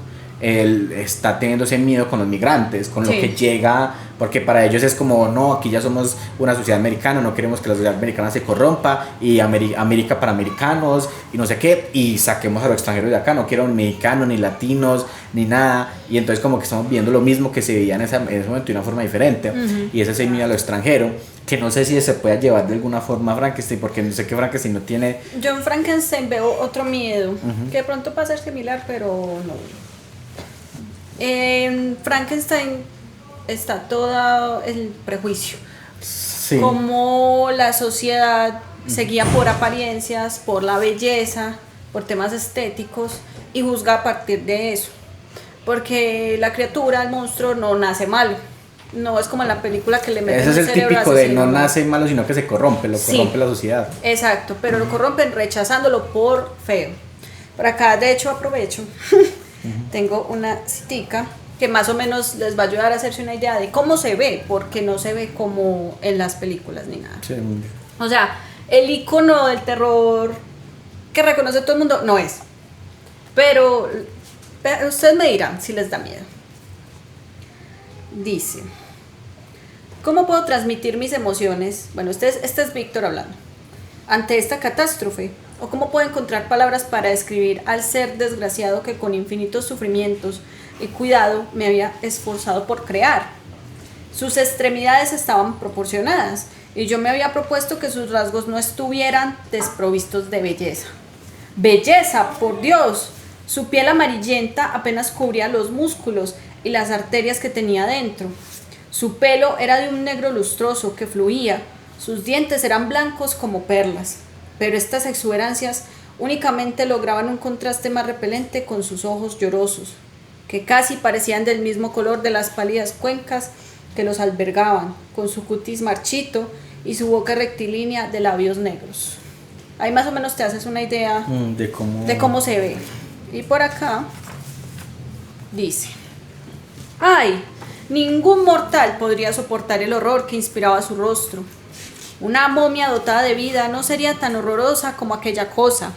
él está teniendo ese miedo con los migrantes, con lo Sí. que llega, porque para ellos es como, no, aquí ya somos una sociedad americana, no queremos que la sociedad americana se corrompa, y América para americanos, y no sé qué, y saquemos a los extranjeros de acá, no quiero ni mexicanos, ni latinos, ni nada, y entonces como que estamos viendo lo mismo que se veía en ese momento de una forma diferente, y ese es el miedo a lo extranjero, que no sé si se puede llevar de alguna forma a Frankenstein, porque no sé que Frankenstein no tiene... Yo en Frankenstein veo otro miedo, que de pronto puede ser similar, pero no. En Frankenstein está todo el prejuicio. Sí. Como la sociedad se guía por apariencias, por la belleza, por temas estéticos, y juzga a partir de eso. Porque la criatura, el monstruo, no nace malo. No es como en la película que le meten Ese es un el cerebro típico de asesino, no nace malo, sino que se corrompe, lo Sí. corrompe la sociedad. Exacto, pero lo corrompen rechazándolo por feo. Por acá, de hecho, aprovecho. Tengo una citica que más o menos les va a ayudar a hacerse una idea de cómo se ve, porque no se ve como en las películas ni nada. Sí. O sea, el icono del terror que reconoce todo el mundo no es. Pero ustedes me dirán si les da miedo. Dice, ¿cómo puedo transmitir mis emociones? Bueno, este es Víctor hablando. Ante esta catástrofe, o cómo puedo encontrar palabras para describir al ser desgraciado que con infinitos sufrimientos y cuidado me había esforzado por crear. Sus extremidades estaban proporcionadas y yo me había propuesto que sus rasgos no estuvieran desprovistos de belleza. ¡Belleza, por Dios! Su piel amarillenta apenas cubría los músculos y las arterias que tenía dentro. Su pelo era de un negro lustroso que fluía. Sus dientes eran blancos como perlas, pero estas exuberancias únicamente lograban un contraste más repelente con sus ojos llorosos, que casi parecían del mismo color de las pálidas cuencas que los albergaban, con su cutis marchito y su boca rectilínea de labios negros. Ahí más o menos te haces una idea de cómo se ve. Y por acá dice, ¡ay! Ningún mortal podría soportar el horror que inspiraba su rostro. Una momia dotada de vida no sería tan horrorosa como aquella cosa.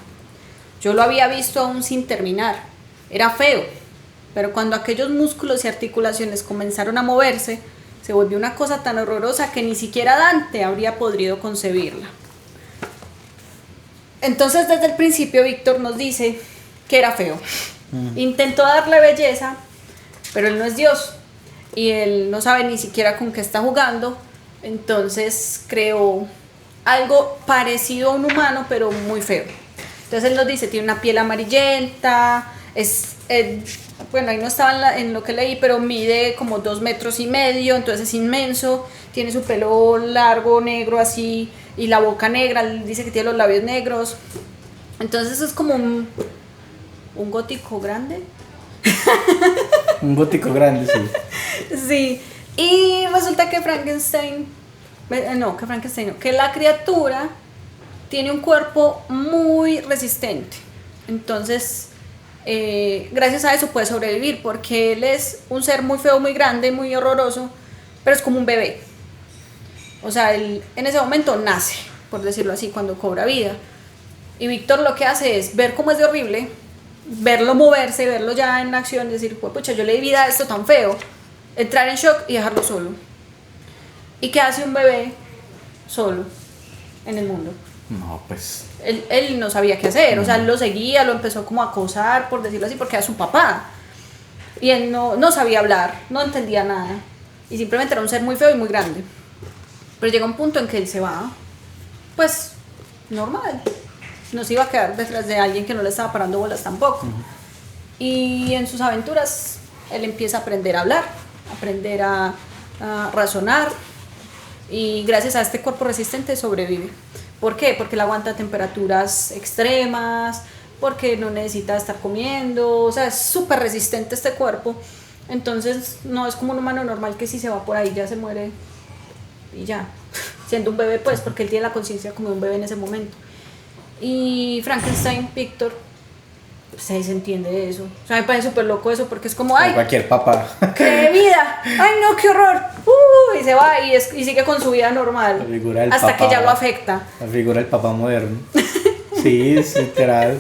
Yo lo había visto aún sin terminar. Era feo, pero cuando aquellos músculos y articulaciones comenzaron a moverse, se volvió una cosa tan horrorosa que ni siquiera Dante habría podido concebirla. Entonces, desde el principio, Víctor nos dice que era feo. Intentó darle belleza, pero él no es Dios. Y él no sabe ni siquiera con qué está jugando. Entonces creó algo parecido a un humano, pero muy feo. Entonces él nos dice, tiene una piel amarillenta, bueno, ahí no estaba en lo que leí, pero mide como 2,5 metros, entonces es inmenso, tiene su pelo largo, negro así, y la boca negra, él dice que tiene los labios negros. Entonces es como un gótico grande. Un gótico grande, sí. Sí, y resulta que que la criatura tiene un cuerpo muy resistente. Entonces, gracias a eso puede sobrevivir, porque él es un ser muy feo, muy grande, muy horroroso, pero es como un bebé. O sea, él en ese momento nace, por decirlo así, cuando cobra vida. Y Víctor lo que hace es ver cómo es de horrible verlo moverse, verlo ya en acción, decir, pues pucha, yo le di vida a esto tan feo, entrar en shock y dejarlo solo. ¿Y qué hace un bebé solo en el mundo? No, pues... Él no sabía qué hacer, o sea, él lo seguía, lo empezó como a acosar, por decirlo así, porque era su papá. Y él no sabía hablar, no entendía nada. Y simplemente era un ser muy feo y muy grande. Pero llega un punto en que él se va, pues, normal. No se iba a quedar detrás de alguien que no le estaba parando bolas tampoco. Y en sus aventuras, él empieza a aprender a hablar, aprender a razonar. Y gracias a este cuerpo resistente sobrevive. ¿Por qué? Porque él aguanta temperaturas extremas, porque no necesita estar comiendo, o sea, es súper resistente este cuerpo. Entonces no es como un humano normal que si se va por ahí ya se muere y ya, siendo un bebé pues, porque él tiene la conciencia como un bebé en ese momento. Y Frankenstein, Víctor, se desentiende de eso. O sea, me parece súper loco eso porque es como, ay, cualquier papá. ¡qué vida! ¡Ay, no, qué horror! Y se va y sigue con su vida normal. La figura del hasta papá, que ya lo afecta. La figura del papá moderno. Sí, es literal.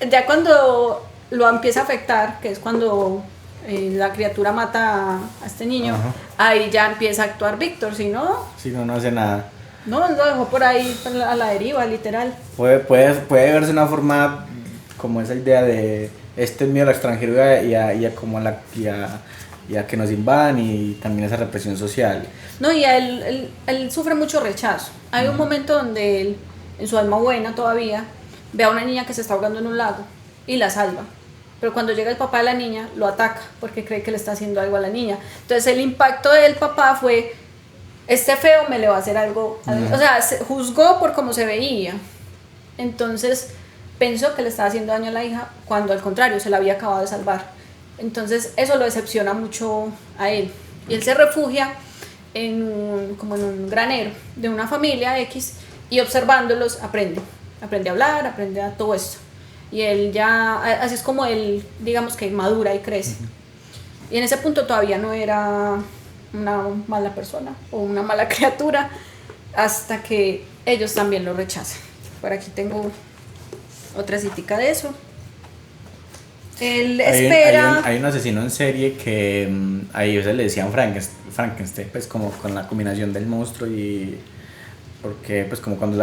Ya cuando lo empieza a afectar, que es cuando la criatura mata a este niño, ajá, ahí ya empieza a actuar Víctor, si no... Si no, no hace nada. No, lo dejó por ahí a la deriva, literal. Puede verse una forma como esa idea de este miedo al extranjero y a como y a que nos invadan, y también esa represión social. No, y él sufre mucho rechazo. Hay un momento donde él, en su alma buena todavía, ve a una niña que se está ahogando en un lago y la salva. Pero cuando llega el papá de la niña, lo ataca porque cree que le está haciendo algo a la niña. Entonces el impacto del papá fue, este feo me le va a hacer algo. O sea, se juzgó por cómo se veía. Entonces pensó que le estaba haciendo daño a la hija, cuando al contrario, se la había acabado de salvar. Entonces eso lo decepciona mucho a él. Y él se refugia como en un granero de una familia X, y observándolos aprende a hablar, aprende a todo esto. Y él ya, así es como él, digamos que madura y crece. Y en ese punto todavía no era una mala persona o una mala criatura, hasta que ellos también lo rechazan. Por aquí tengo otra citica de eso. Él espera... Hay un asesino en serie que a ellos le decían Frankenstein, pues como con la combinación del monstruo y... Porque pues como cuando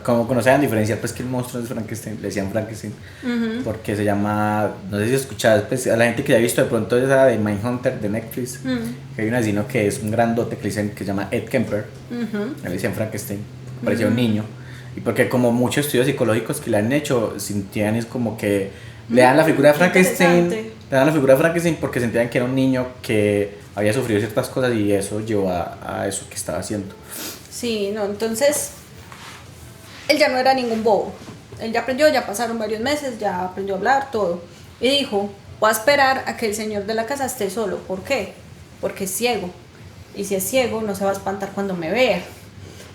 como no sabían diferenciar pues que el monstruo es Frankenstein, le decían Frankenstein. Uh-huh. Porque se llama, no sé si escuchas, pues a la gente que ya ha visto de pronto esa de Mindhunter de Netflix, uh-huh, que hay un asesino que es un grandote que se llama Ed Kemper, uh-huh, le decían Frankenstein, parecía, uh-huh, un niño. Y porque como muchos estudios psicológicos que le han hecho, sentían es como que le dan la figura de Frankenstein porque sentían que era un niño que había sufrido ciertas cosas y eso llevó a eso que estaba haciendo. Sí, no, entonces él ya no era ningún bobo. Él ya aprendió, ya pasaron varios meses, ya aprendió a hablar, todo. Y dijo, voy a esperar a que el señor de la casa esté solo. ¿Por qué? Porque es ciego. Y si es ciego, no se va a espantar cuando me vea.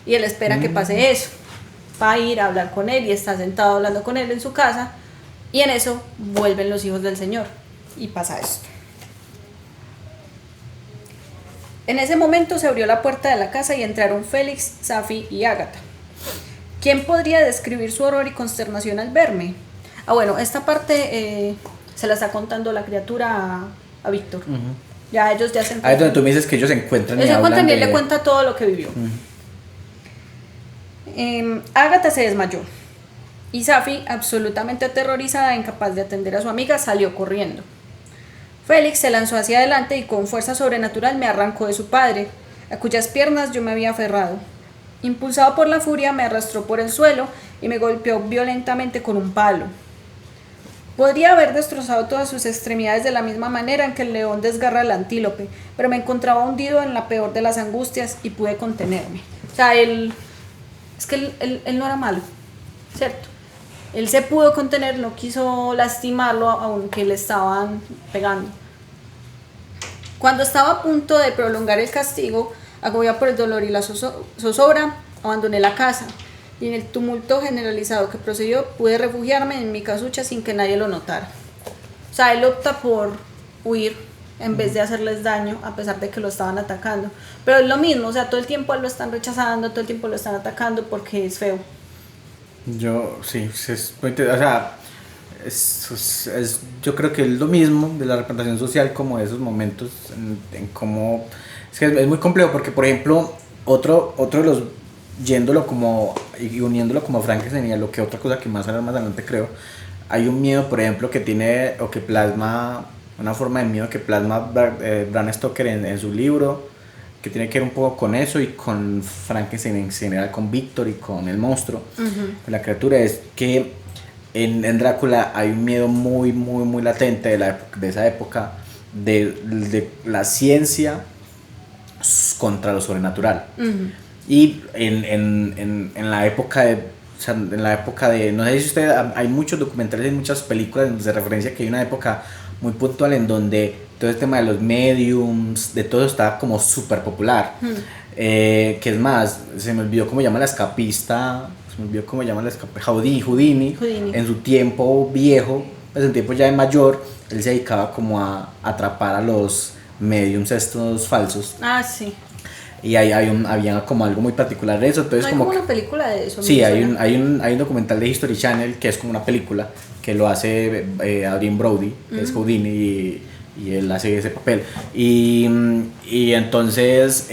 Y él espera que pase eso. Va a ir a hablar con él y está sentado hablando con él en su casa. Y en eso vuelven los hijos del señor. Y pasa esto. En ese momento se abrió la puerta de la casa y entraron Félix, Safi y Ágata. ¿Quién podría describir su horror y consternación al verme? Bueno, esta parte se la está contando la criatura a Víctor. Uh-huh. Ya ellos ya se encuentran. Ahí es donde tú me dices que ellos se encuentran y hablan y él le cuenta todo lo que vivió. Uh-huh. Ágata se desmayó y Safi, absolutamente aterrorizada, incapaz de atender a su amiga, salió corriendo. Félix se lanzó hacia adelante y con fuerza sobrenatural me arrancó de su padre, a cuyas piernas yo me había aferrado. Impulsado por la furia, me arrastró por el suelo y me golpeó violentamente con un palo. Podría haber destrozado todas sus extremidades de la misma manera en que el león desgarra al antílope, pero me encontraba hundido en la peor de las angustias y pude contenerme. O sea, él no era malo, ¿cierto? Él se pudo contener, no quiso lastimarlo aunque le estaban pegando. Cuando estaba a punto de prolongar el castigo, agobiado por el dolor y la zozobra, abandoné la casa y en el tumulto generalizado que procedió pude refugiarme en mi casucha sin que nadie lo notara. O sea, él opta por huir en vez de hacerles daño a pesar de que lo estaban atacando. Pero es lo mismo, o sea, todo el tiempo lo están rechazando, todo el tiempo lo están atacando porque es feo. Sí, o sea, yo creo que es lo mismo de la representación social como de esos momentos en cómo... Es que es muy complejo porque, por ejemplo, otro de los... Yéndolo como y uniéndolo como a Frankenstein y a lo que otra cosa que más adelante creo, hay un miedo, por ejemplo, que tiene o que plasma, una forma de miedo que plasma Bram Stoker en su libro, que tiene que ver un poco con eso y con Frankenstein en general, con Víctor y con el monstruo, con la criatura, es que en Drácula hay un miedo muy latente de esa época de la ciencia contra lo sobrenatural. Y en la época de, o sea, en la época de, no sé si usted, hay muchos documentales y muchas películas donde se referencia que hay una época muy puntual en donde todo el tema de los mediums, de todo está como súper popular. Que es más, se me olvidó cómo llama la escapista, Houdini, en su tiempo viejo, pues en tiempo ya de mayor, él se dedicaba como a atrapar a los mediums estos falsos. Ah, sí. Y había como algo muy particular de eso. Entonces, ¿No hay como una película de eso? Sí, hay un documental de History Channel que es como una película que lo hace Adrien Brody, que es Houdini, y él hace ese papel. Y entonces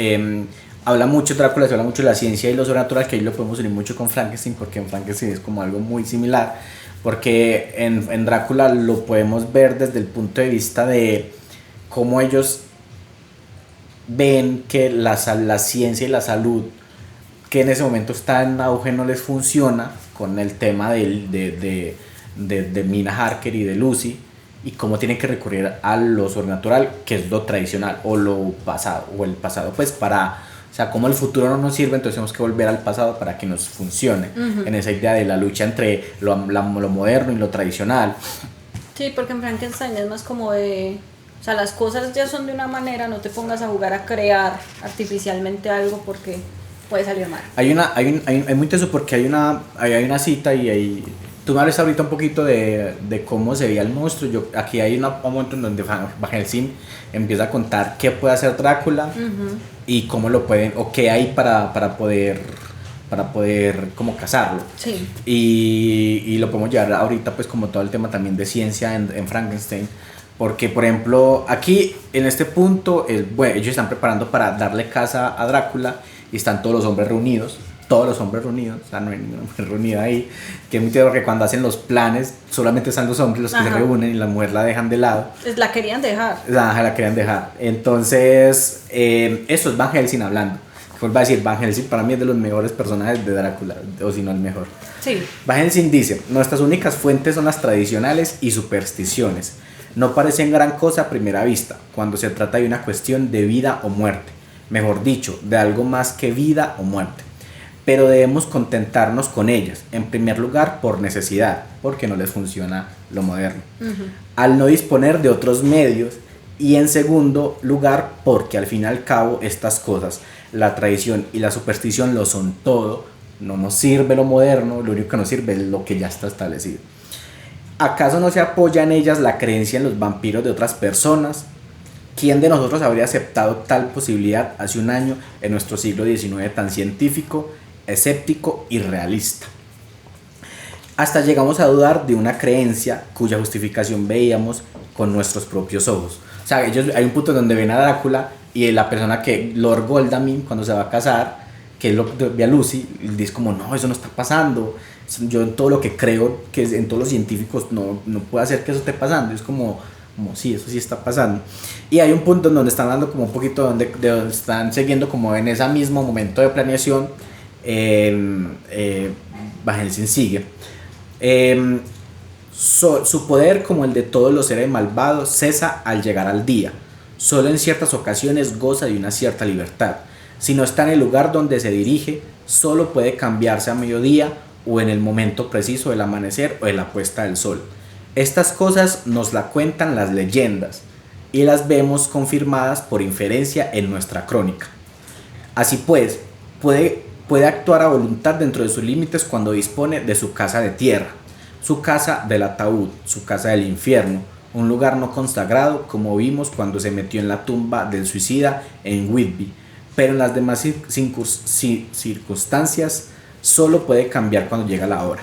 habla mucho Drácula, se habla mucho de la ciencia y lo sobrenatural, que ahí lo podemos unir mucho con Frankenstein, porque en Frankenstein es como algo muy similar, porque en Drácula lo podemos ver desde el punto de vista de cómo ellos ven que la ciencia y la salud que en ese momento está en auge no les funciona con el tema de Mina Harker y de Lucy, y cómo tienen que recurrir a lo sobrenatural, que es lo tradicional o lo pasado, o el pasado, pues para, o sea, como el futuro no nos sirve, entonces tenemos que volver al pasado para que nos funcione, en esa idea de la lucha entre lo moderno y lo tradicional. Sí, porque en Frankenstein es más como de... O sea, las cosas ya son de una manera, no te pongas a jugar a crear artificialmente algo porque puede salir mal. Hay muy intenso porque hay una cita y hay... Tú me hablas ahorita un poquito de cómo se veía el monstruo. Aquí hay un momento en donde Van Helsing empieza a contar qué puede hacer Drácula y cómo lo pueden, o qué hay para poder como cazarlo. Sí. Y lo podemos llevar ahorita pues como todo el tema también de ciencia en Frankenstein. Porque, por ejemplo, aquí en este punto, bueno, ellos están preparando para darle caza a Drácula y están todos los hombres reunidos, o sea, no hay ninguna mujer reunida ahí, que es muy tierno porque cuando hacen los planes solamente están los hombres los que se reúnen y la mujer la dejan de lado. La querían dejar. La querían dejar. Entonces, eso es Van Helsing hablando. Vuelvo a decir, Van Helsing para mí es de los mejores personajes de Drácula, o si no el mejor. Sí. Van Helsing dice, nuestras únicas fuentes son las tradicionales y supersticiones. No parecen gran cosa a primera vista, cuando se trata de una cuestión de vida o muerte, mejor dicho, de algo más que vida o muerte. Pero debemos contentarnos con ellas, en primer lugar por necesidad, porque no les funciona lo moderno, al no disponer de otros medios, y en segundo lugar porque al fin y al cabo estas cosas, la tradición y la superstición lo son todo, no nos sirve lo moderno, lo único que nos sirve es lo que ya está establecido. ¿Acaso no se apoya en ellas la creencia en los vampiros de otras personas? ¿Quién de nosotros habría aceptado tal posibilidad hace un año en nuestro siglo XIX tan científico, escéptico y realista? Hasta llegamos a dudar de una creencia cuya justificación veíamos con nuestros propios ojos. O sea, hay un punto donde ven a Drácula y la persona que, Lord Godalming, cuando se va a casar, que es lo que ve a Lucy, dice como, no, eso no está pasando. Yo en todo lo que creo, que en todos los científicos, no puede hacer que eso esté pasando. Es como sí, eso sí está pasando. Y hay un punto en donde están dando como un poquito, donde están siguiendo como en ese mismo momento de planeación, Van Helsing sigue. Su poder, como el de todos los seres malvados, cesa al llegar al día. Solo en ciertas ocasiones goza de una cierta libertad. Si no está en el lugar donde se dirige, solo puede cambiarse a mediodía o en el momento preciso del amanecer o de la puesta del sol. Estas cosas nos la cuentan las leyendas y las vemos confirmadas por inferencia en nuestra crónica. Así pues, puede actuar a voluntad dentro de sus límites cuando dispone de su casa de tierra, su casa del ataúd, su casa del infierno, un lugar no consagrado como vimos cuando se metió en la tumba del suicida en Whitby, pero en las demás circunstancias solo puede cambiar cuando llega la hora.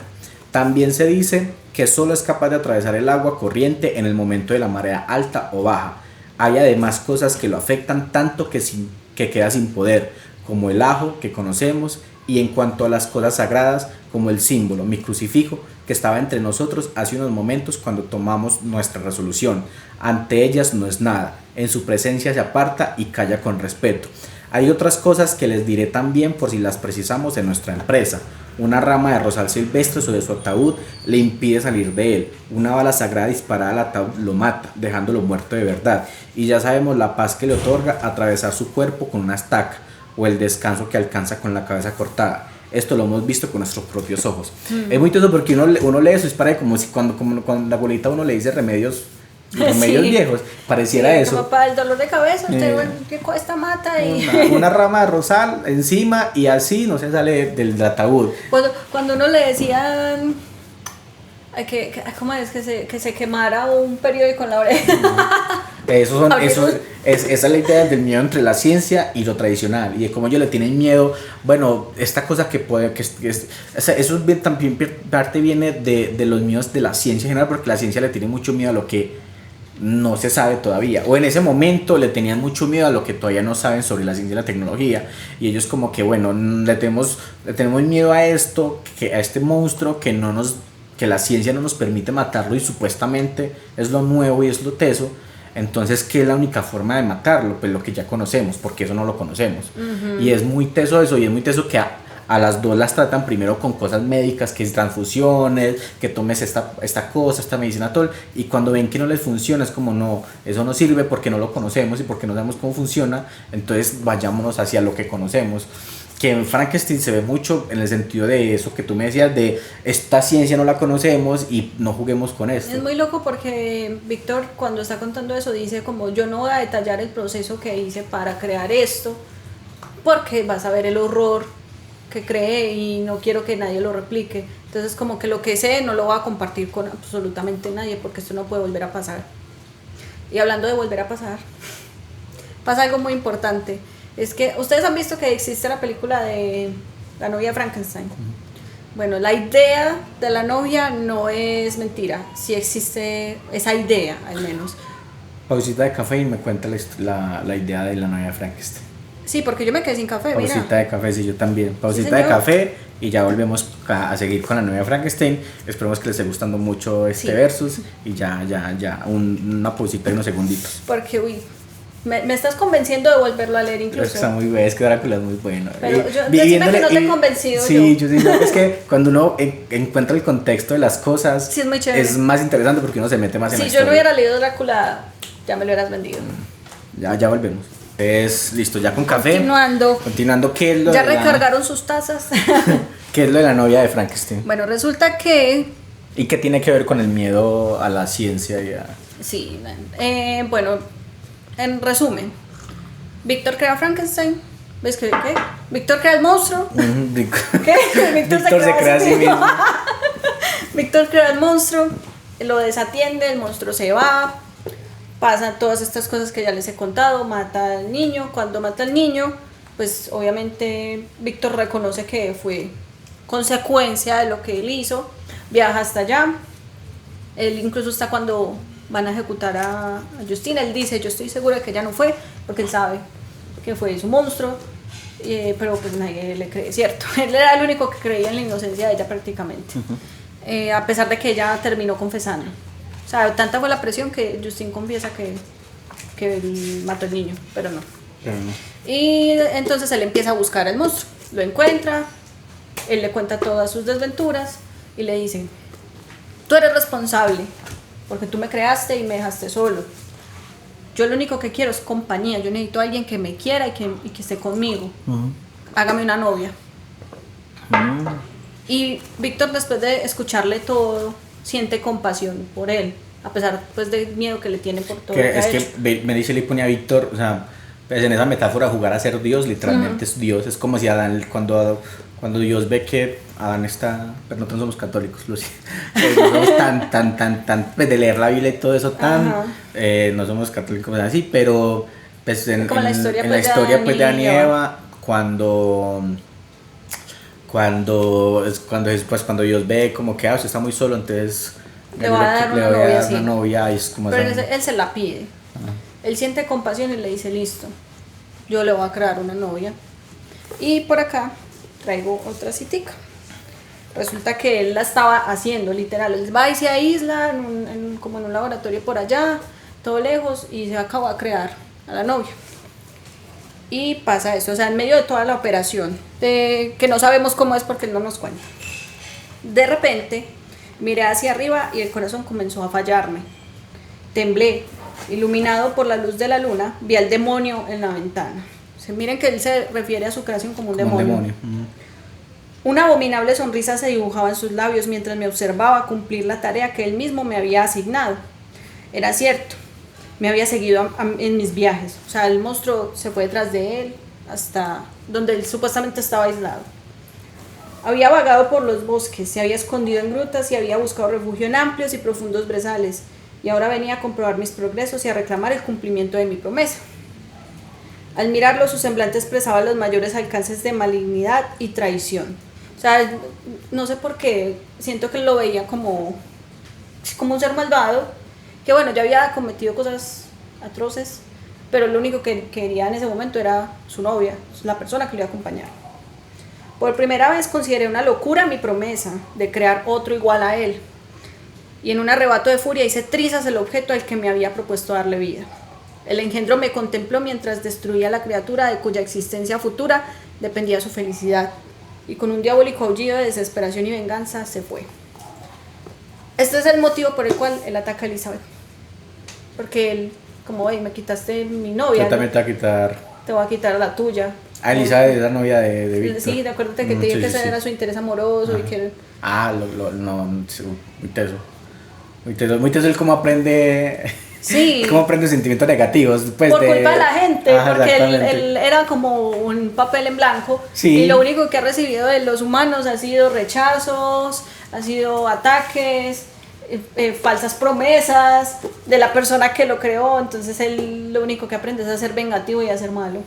También se dice que solo es capaz de atravesar el agua corriente en el momento de la marea alta o baja. Hay además cosas que lo afectan tanto que queda sin poder, como el ajo que conocemos, y en cuanto a las cosas sagradas, como el símbolo, mi crucifijo, que estaba entre nosotros hace unos momentos cuando tomamos nuestra resolución. Ante ellas no es nada, en su presencia se aparta y calla con respeto. Hay otras cosas que les diré también por si las precisamos en nuestra empresa. Una rama de rosal silvestre sobre su ataúd le impide salir de él. Una bala sagrada disparada al ataúd lo mata, dejándolo muerto de verdad. Y ya sabemos la paz que le otorga atravesar su cuerpo con una estaca, o el descanso que alcanza con la cabeza cortada. Esto lo hemos visto con nuestros propios ojos. Es muy interesante porque uno lee eso, es para como si cuando la abuelita uno le dice remedios viejos, pareciera sí, eso. Como para el dolor de cabeza, que esta mata y... una rama de rosal encima y así no se sale del ataúd. Cuando uno le decían ¿cómo es? Que se quemara un periódico en la oreja. Esa es la idea del miedo entre la ciencia y lo tradicional, y de cómo ellos le tienen miedo. Bueno, esta cosa eso también parte viene de los miedos de la ciencia en general, porque la ciencia le tiene mucho miedo a lo que no se sabe todavía, o en ese momento le tenían mucho miedo a lo que todavía no saben sobre la ciencia y la tecnología, y ellos como que bueno, le tenemos miedo a esto, a este monstruo que la ciencia no nos permite matarlo y supuestamente es lo nuevo y es lo teso. Entonces, ¿qué es la única forma de matarlo? Pues lo que ya conocemos, porque eso no lo conocemos. Y es muy teso eso, y es muy teso que a las dos las tratan primero con cosas médicas, que es transfusiones, que tomes esta cosa, esta medicina, todo. Y cuando ven que no les funciona, es como, no, eso no sirve porque no lo conocemos y porque no sabemos cómo funciona. Entonces, vayámonos hacia lo que conocemos. Que en Frankenstein se ve mucho en el sentido de eso que tú me decías, de esta ciencia no la conocemos y no juguemos con esto. Es muy loco porque Víctor, cuando está contando eso, dice como yo no voy a detallar el proceso que hice para crear esto, porque vas a ver el horror que creé y no quiero que nadie lo replique. Entonces como que lo que sé no lo voy a compartir con absolutamente nadie, porque esto no puede volver a pasar. Y hablando de volver a pasar, pasa algo muy importante. Es que ustedes han visto que existe la película de La novia de Frankenstein. Bueno, la idea de la novia no es mentira, sí existe esa idea al menos. Pausita de café y me cuenta la idea de la novia de Frankenstein. Sí, porque yo me quedé sin café, Pausita mira. de café, sí, yo también. Pausita Sí, de señor. café y ya volvemos a seguir con la novia de Frankenstein. Esperemos que les esté gustando mucho este versus y ya, una pausita y unos segunditos. Porque, me estás convenciendo de volverlo a leer incluso. Está muy bueno, es que Drácula es muy bueno. Pero decime que no te he convencido. Sí, yo digo, es que cuando uno encuentra el contexto de las cosas, sí, es muy chévere. Es más interesante porque uno se mete más en la Si historia. yo no hubiera leído Drácula, ya me lo hubieras vendido. Ya volvemos. Listo, ya con café. Continuando, ¿qué es lo ya de recargaron sus tazas. ¿Qué es lo de la novia de Frankenstein? Bueno, resulta que... ¿Y qué tiene que ver con el miedo a la ciencia y a... Sí, bueno, en resumen, Víctor crea Frankenstein. ¿Ves qué? Víctor crea el monstruo. ¿Qué? Víctor se crea a sí mismo. Víctor crea el monstruo, lo desatiende, el monstruo se va, pasan todas estas cosas que ya les he contado, mata al niño. Cuando mata al niño, pues obviamente Víctor reconoce que fue consecuencia de lo que él hizo, viaja hasta allá. Él incluso está cuando van a ejecutar a Justine, él dice, yo estoy segura de que ella no fue, porque él sabe que fue su monstruo, pero pues nadie le cree, ¿cierto? Él era el único que creía en la inocencia de ella prácticamente, a pesar de que ella terminó confesando. O sea, tanta fue la presión que Justine confiesa que él mató al niño, pero no. Y entonces él empieza a buscar al monstruo, lo encuentra, él le cuenta todas sus desventuras y le dice, tú eres responsable porque tú me creaste y me dejaste solo. Yo lo único que quiero es compañía, yo necesito a alguien que me quiera y que esté conmigo. Hágame una novia. Y Víctor, después de escucharle todo, siente compasión por él, a pesar pues del miedo que le tiene por todo lo que ha hecho. Que Melissa le pone a Víctor, o sea, pues en esa metáfora jugar a ser Dios, literalmente es Dios. Es como si Adán, cuando Dios ve que Adán está, pero nosotros somos católicos, Lucy, no somos tan pues de leer la Biblia y todo eso no somos católicos así, pero pues en la historia pues de Adán y Eva, cuando cuando Dios ve como que usted está muy solo, entonces le va a dar una novia, sí. una novia y es como pero él se la pide. Él siente compasión y le dice, listo, yo le voy a crear una novia. Y por acá traigo otra citica. Resulta que él la estaba haciendo, literal. Él va y se aísla como en un laboratorio por allá, todo lejos, y se acabó a crear a la novia. Y pasa eso, o sea, en medio de toda la operación, que no sabemos cómo es porque él no nos cuenta. De repente, miré hacia arriba y el corazón comenzó a fallarme. Temblé, iluminado por la luz de la luna, vi al demonio en la ventana. O sea, miren que él se refiere a su creación como un demonio. Una abominable sonrisa se dibujaba en sus labios mientras me observaba cumplir la tarea que él mismo me había asignado. Era cierto. Me había seguido en mis viajes, o sea, el monstruo se fue detrás de él hasta donde él supuestamente estaba aislado. Había vagado por los bosques, se había escondido en grutas y había buscado refugio en amplios y profundos brezales, y ahora venía a comprobar mis progresos y a reclamar el cumplimiento de mi promesa. Al mirarlo, su semblante expresaba los mayores alcances de malignidad y traición. O sea, no sé por qué, siento que él lo veía como un ser malvado, que bueno, ya había cometido cosas atroces, pero lo único que quería en ese momento era su novia, la persona que le iba a acompañar. Por primera vez consideré una locura mi promesa de crear otro igual a él, y en un arrebato de furia hice trizas el objeto al que me había propuesto darle vida. El engendro me contempló mientras destruía la criatura de cuya existencia futura dependía su felicidad, y con un diabólico aullido de desesperación y venganza se fue. Este es el motivo por el cual él ataca a Elizabeth. Porque él, como, me quitaste mi novia. Yo también te voy a quitar. Te voy a quitar la tuya. Elizabeth es la novia de Víctor. Sí, acuérdate que te dije que ese era su interés amoroso y que... no, muy teso. Muy teso el cómo aprende... Sí. Cómo aprende sentimientos negativos. Pues, por culpa de la gente, porque él era como un papel en blanco. Sí. Y lo único que ha recibido de los humanos ha sido rechazos, ha sido ataques, falsas promesas de la persona que lo creó. Entonces él lo único que aprende es a ser vengativo y a ser malo.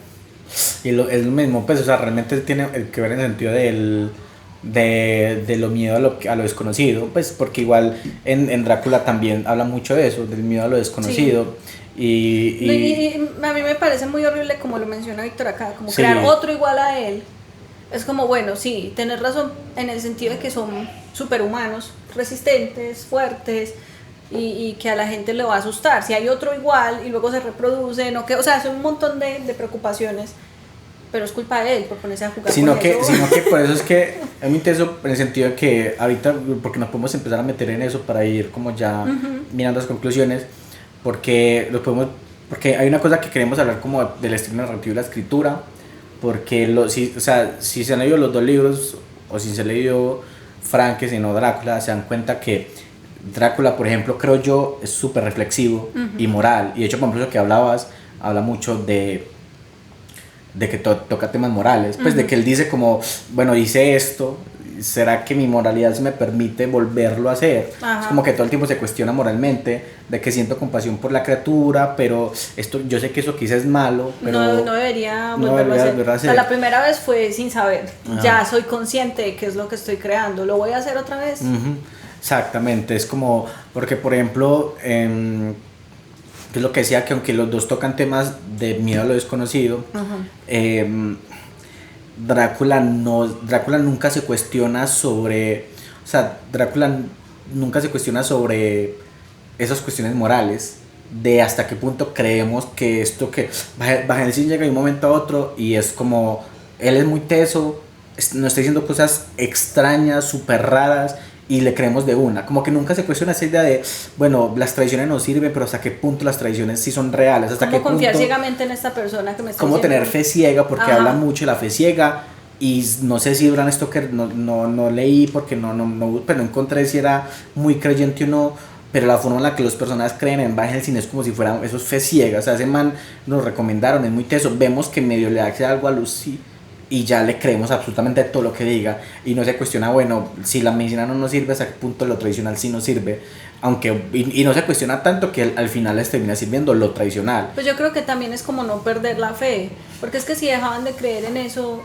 Y es lo mismo, pues, o sea, realmente tiene que ver en el sentido de lo miedo a lo desconocido, pues, porque igual en Drácula también habla mucho de eso, del miedo a lo desconocido. Sí. Y a mí me parece muy horrible, como lo menciona Víctor acá, como crear otro igual a él. Es como, bueno, sí, tenés razón en el sentido de que son superhumanos, resistentes, fuertes, y que a la gente le va a asustar. Si hay otro igual y luego se reproducen, o sea, son un montón de preocupaciones, pero es culpa de él por ponerse a jugar sino con que, eso. Sino que por eso es que es muy intenso en el sentido de que ahorita, porque nos podemos empezar a meter en eso para ir como ya mirando las conclusiones, porque hay una cosa que queremos hablar como del estilo narrativo y la escritura, porque si se han leído los dos libros o si se ha leído Frankenstein o Drácula, se dan cuenta que Drácula, por ejemplo, creo yo, es súper reflexivo y moral, y de hecho, por ejemplo, lo que hablabas, habla mucho de que toca temas morales, pues de que él dice como, bueno, hice esto, ¿será que mi moralidad me permite volverlo a hacer? Es como que todo el tiempo se cuestiona moralmente, de que siento compasión por la criatura, pero yo sé que eso quizás es malo, pero no debería volverlo a hacer. O sea, la primera vez fue sin saber, ya soy consciente de qué es lo que estoy creando, ¿lo voy a hacer otra vez? Exactamente, es como, porque por ejemplo, que es lo que decía, que aunque los dos tocan temas de miedo a lo desconocido, Drácula nunca se cuestiona sobre, o sea, Drácula nunca se cuestiona sobre esas cuestiones morales, de hasta qué punto creemos que esto que Van Helsing llega de un momento a otro y es como, él es muy teso, nos está diciendo cosas extrañas, súper raras, y le creemos de una, como que nunca se cuestiona esa idea de, bueno, las tradiciones nos sirven, pero hasta qué punto las tradiciones sí son reales, hasta ¿Cómo qué confiar punto, ciegamente en esta persona que me está cómo diciendo? tener fe ciega, porque habla mucho de la fe ciega, y no sé si Bram Stoker, no leí porque pero no encontré si era muy creyente o no, pero la forma en la que los personajes creen en Van Helsing es como si fueran esos fe ciegas. O sea, ese man nos recomendaron, es muy teso, vemos que medio le hace algo a Lucy y ya le creemos absolutamente todo lo que diga, y no se cuestiona, bueno, si la medicina no nos sirve, hasta qué punto lo tradicional sí nos sirve, aunque y no se cuestiona tanto que al final les termina sirviendo lo tradicional. Pues yo creo que también es como no perder la fe, porque es que si dejaban de creer en eso,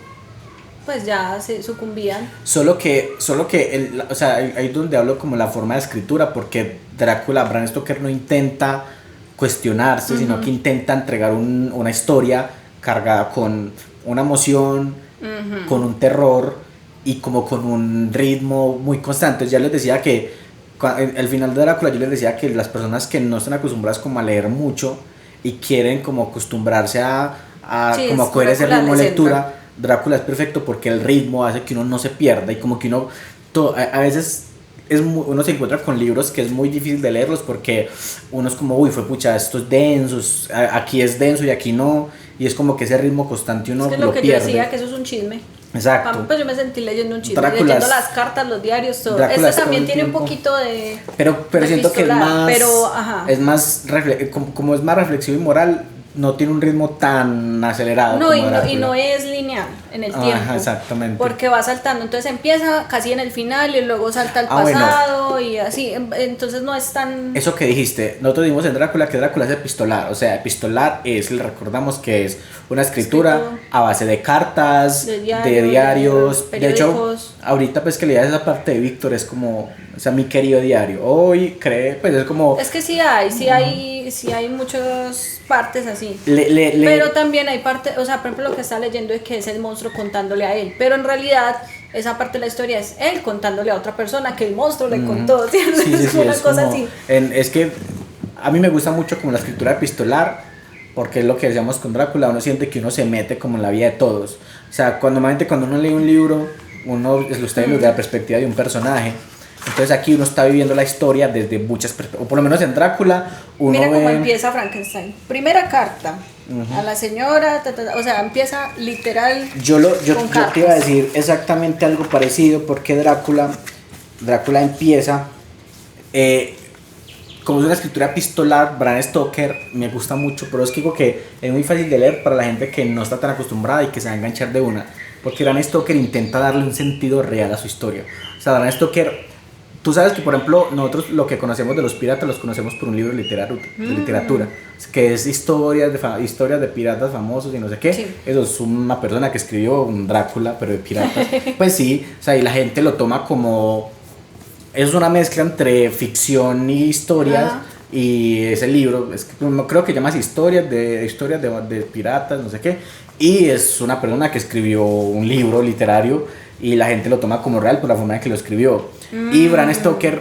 pues ya se sucumbían. O sea, ahí es donde hablo como la forma de escritura, porque Bram Stoker no intenta cuestionarse, sino que intenta entregar una historia cargada con una emoción, con un terror y como con un ritmo muy constante. Ya les decía que al final de Drácula yo les decía que las personas que no están acostumbradas como a leer mucho y quieren como acostumbrarse Sí, como a coger ese Drácula ritmo de les lectura, entra. Drácula es perfecto porque el ritmo hace que uno no se pierda y como que uno a veces uno se encuentra con libros que es muy difícil de leerlos porque uno es como, uy, fue pucha, esto es denso, aquí es denso y aquí no, y es como que ese ritmo constante uno Es que lo lo que pierde. yo decía, que eso es un chisme. Exacto. Pues yo me sentí leyendo un chisme, Drácula leyendo es- las cartas, los diarios, todo. Drácula es Este todo también el tiene un tiempo. poquito de... Pero de siento que es epistolar, más, pero, ajá. es más como es más reflexivo y moral, no tiene un ritmo tan acelerado No, como y Drácula. no es lineal en el Ajá, tiempo. exactamente. Porque va saltando. Entonces empieza casi en el final y luego salta al Bueno. pasado y así. Entonces no es tan... Eso que dijiste, nosotros dimos en Drácula que Drácula es epistolar, o sea, epistolar recordamos que es una escritura Escrito a base de cartas, de de diarios, de de hecho, periódicos. ahorita pues que leías esa parte de Víctor es como, o sea, mi querido diario, hoy cree, pues es como, Es que sí hay muchas partes así. le- Pero también hay parte, o sea, por ejemplo, lo que está leyendo es que es el monstruo contándole a él. Pero en realidad, esa parte de la historia es él contándole a otra persona que el monstruo le contó. ¿Cierto? Sí, sí, Es sí, una es cosa como, así. es que a mí me gusta mucho como la escritura epistolar, porque es lo que decíamos con Drácula, uno siente que uno se mete como en la vida de todos. O sea, normalmente cuando uno lee un libro, uno lo está viendo desde la perspectiva de un personaje. Entonces aquí uno está viviendo la historia desde muchas perspectivas, o por lo menos en Drácula uno Mira cómo ve... empieza Frankenstein. Primera carta a la señora, o sea, empieza literal Yo con te iba a cartas. decir exactamente algo parecido porque Drácula empieza como es una escritura epistolar. Bram Stoker me gusta mucho, pero es que digo que es muy fácil de leer para la gente que no está tan acostumbrada y que se va a enganchar de una, porque Bram Stoker intenta darle un sentido real a su historia. O sea, Bram Stoker, tú sabes que por ejemplo nosotros lo que conocemos de los piratas los conocemos por un libro de literatura, que es historias de piratas famosos y no sé qué. Sí. Eso es una persona que escribió un Drácula pero de piratas. Pues sí, o sea, y la gente lo toma como, es una mezcla entre ficción y historias. Ajá. Y ese libro, no creo que llamas historias de piratas, no sé qué. Y es una persona que escribió un libro literario y la gente lo toma como real por la forma en que lo escribió. Y Bram Stoker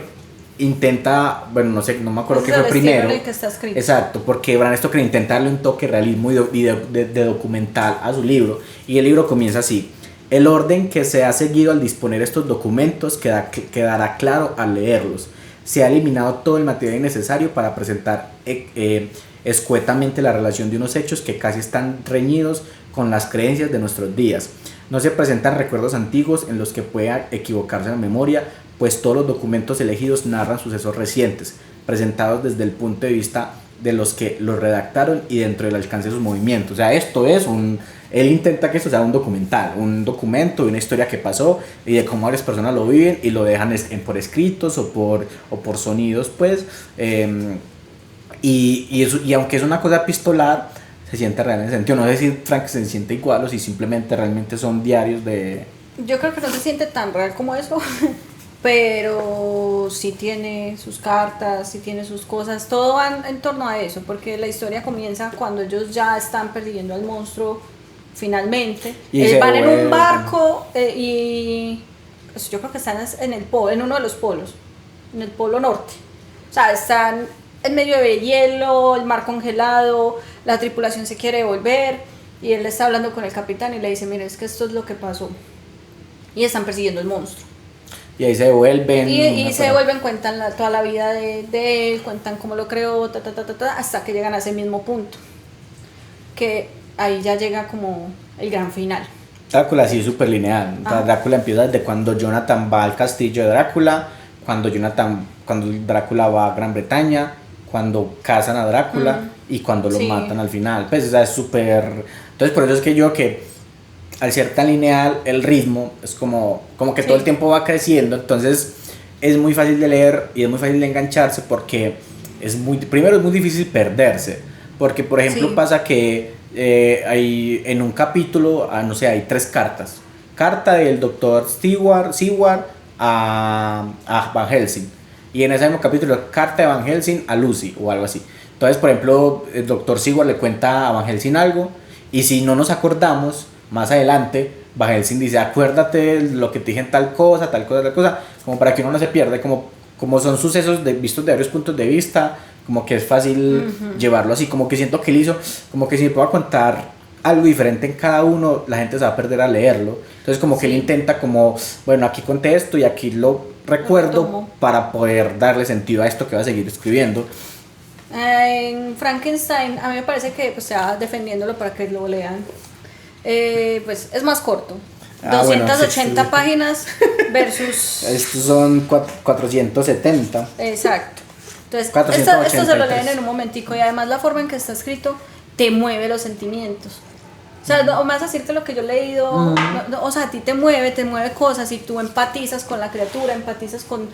intenta, bueno, no sé, no me acuerdo qué Ese fue es el estilo primero. en el que está escrito. Exacto, porque Bram Stoker intenta darle un toque realismo de documental a su libro. Y el libro comienza así: el orden que se ha seguido al disponer estos documentos quedará claro al leerlos. Se ha eliminado todo el material innecesario para presentar escuetamente la relación de unos hechos que casi están reñidos con las creencias de nuestros días. No se presentan recuerdos antiguos en los que pueda equivocarse la memoria, pues todos los documentos elegidos narran sucesos recientes, presentados desde el punto de vista de los que los redactaron y dentro del alcance de sus movimientos. O sea, él intenta que esto sea un documental, un documento de una historia que pasó y de cómo varias personas lo viven y lo dejan por escritos o por sonidos, pues. Y aunque es una cosa epistolar, se siente real en ese sentido. No sé si Frank se siente igual o si simplemente realmente son diarios de... Yo creo que no se siente tan real como eso, pero sí tiene sus cartas, sí tiene sus cosas, todo va en torno a eso, porque la historia comienza cuando ellos ya están persiguiendo al monstruo finalmente. Y se Van en un vuelven. barco y pues, yo creo que están en uno de los polos, en el polo norte. O sea, están en medio de hielo, el mar congelado, la tripulación se quiere volver y él está hablando con el capitán y le dice, mire, es que esto es lo que pasó. Y están persiguiendo el monstruo. Y ahí se devuelven. Y se devuelven, cuentan toda la vida de él, cuentan cómo lo creó, hasta que llegan a ese mismo punto. Que ahí ya llega como el gran final. Drácula sí es súper lineal. Ah. Drácula empieza desde cuando Jonathan va al castillo de Drácula, cuando Drácula va a Gran Bretaña, cuando cazan a Drácula y cuando lo Sí. matan al final. Pues o sea, es súper... Entonces por eso es que yo que al ser tan lineal el ritmo es como que Sí. todo el tiempo va creciendo, entonces es muy fácil de leer y es muy fácil de engancharse porque primero es muy difícil perderse, porque por ejemplo Sí. pasa que hay en un capítulo, no sé, hay 3 cartas carta del doctor Seward a Van Helsing. Y en ese mismo capítulo, carta de Van Helsing a Lucy o algo así. Entonces, por ejemplo, el doctor Seward le cuenta a Van Helsing algo y si no nos acordamos, más adelante, Van Helsing dice, acuérdate de lo que te dije en tal cosa, como para que uno no se pierda, como son sucesos vistos de varios puntos de vista, como que es fácil llevarlo así, como que siento que él hizo, como que si me puedo contar algo diferente en cada uno, la gente se va a perder a leerlo. Entonces como que él intenta como, bueno, aquí conté esto y aquí lo recuerdo para poder darle sentido a esto que va a seguir escribiendo. En Frankenstein, a mí me parece que, pues, ya defendiéndolo para que lo lean, pues es más corto. 280 bueno, páginas versus... Estos son 470. Exacto. Entonces, esto se lo leen en un momentico y además la forma en que está escrito te mueve los sentimientos. O sea, no me vas a decirte lo que yo he leído, o sea, a ti te mueve cosas y tú empatizas con la criatura, empatizas con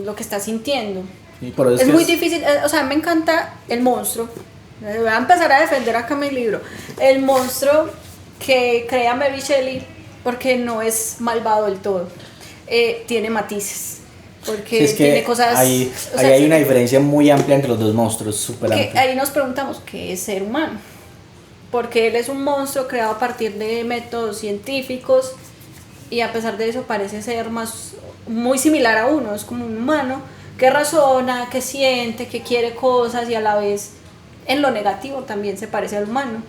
lo que estás sintiendo. Es muy difícil, o sea, me encanta el monstruo. Voy a empezar a defender acá mi libro. El monstruo que crea Mary Shelley, porque no es malvado del todo. Tiene matices. Porque sí, tiene cosas. Ahí hay una diferencia muy amplia entre los dos monstruos, súper amplia. Ahí nos preguntamos qué es ser humano. Porque él es un monstruo creado a partir de métodos científicos y a pesar de eso parece ser muy similar a uno. Es como un humano que razona, que siente, que quiere cosas y a la vez en lo negativo también se parece al humano.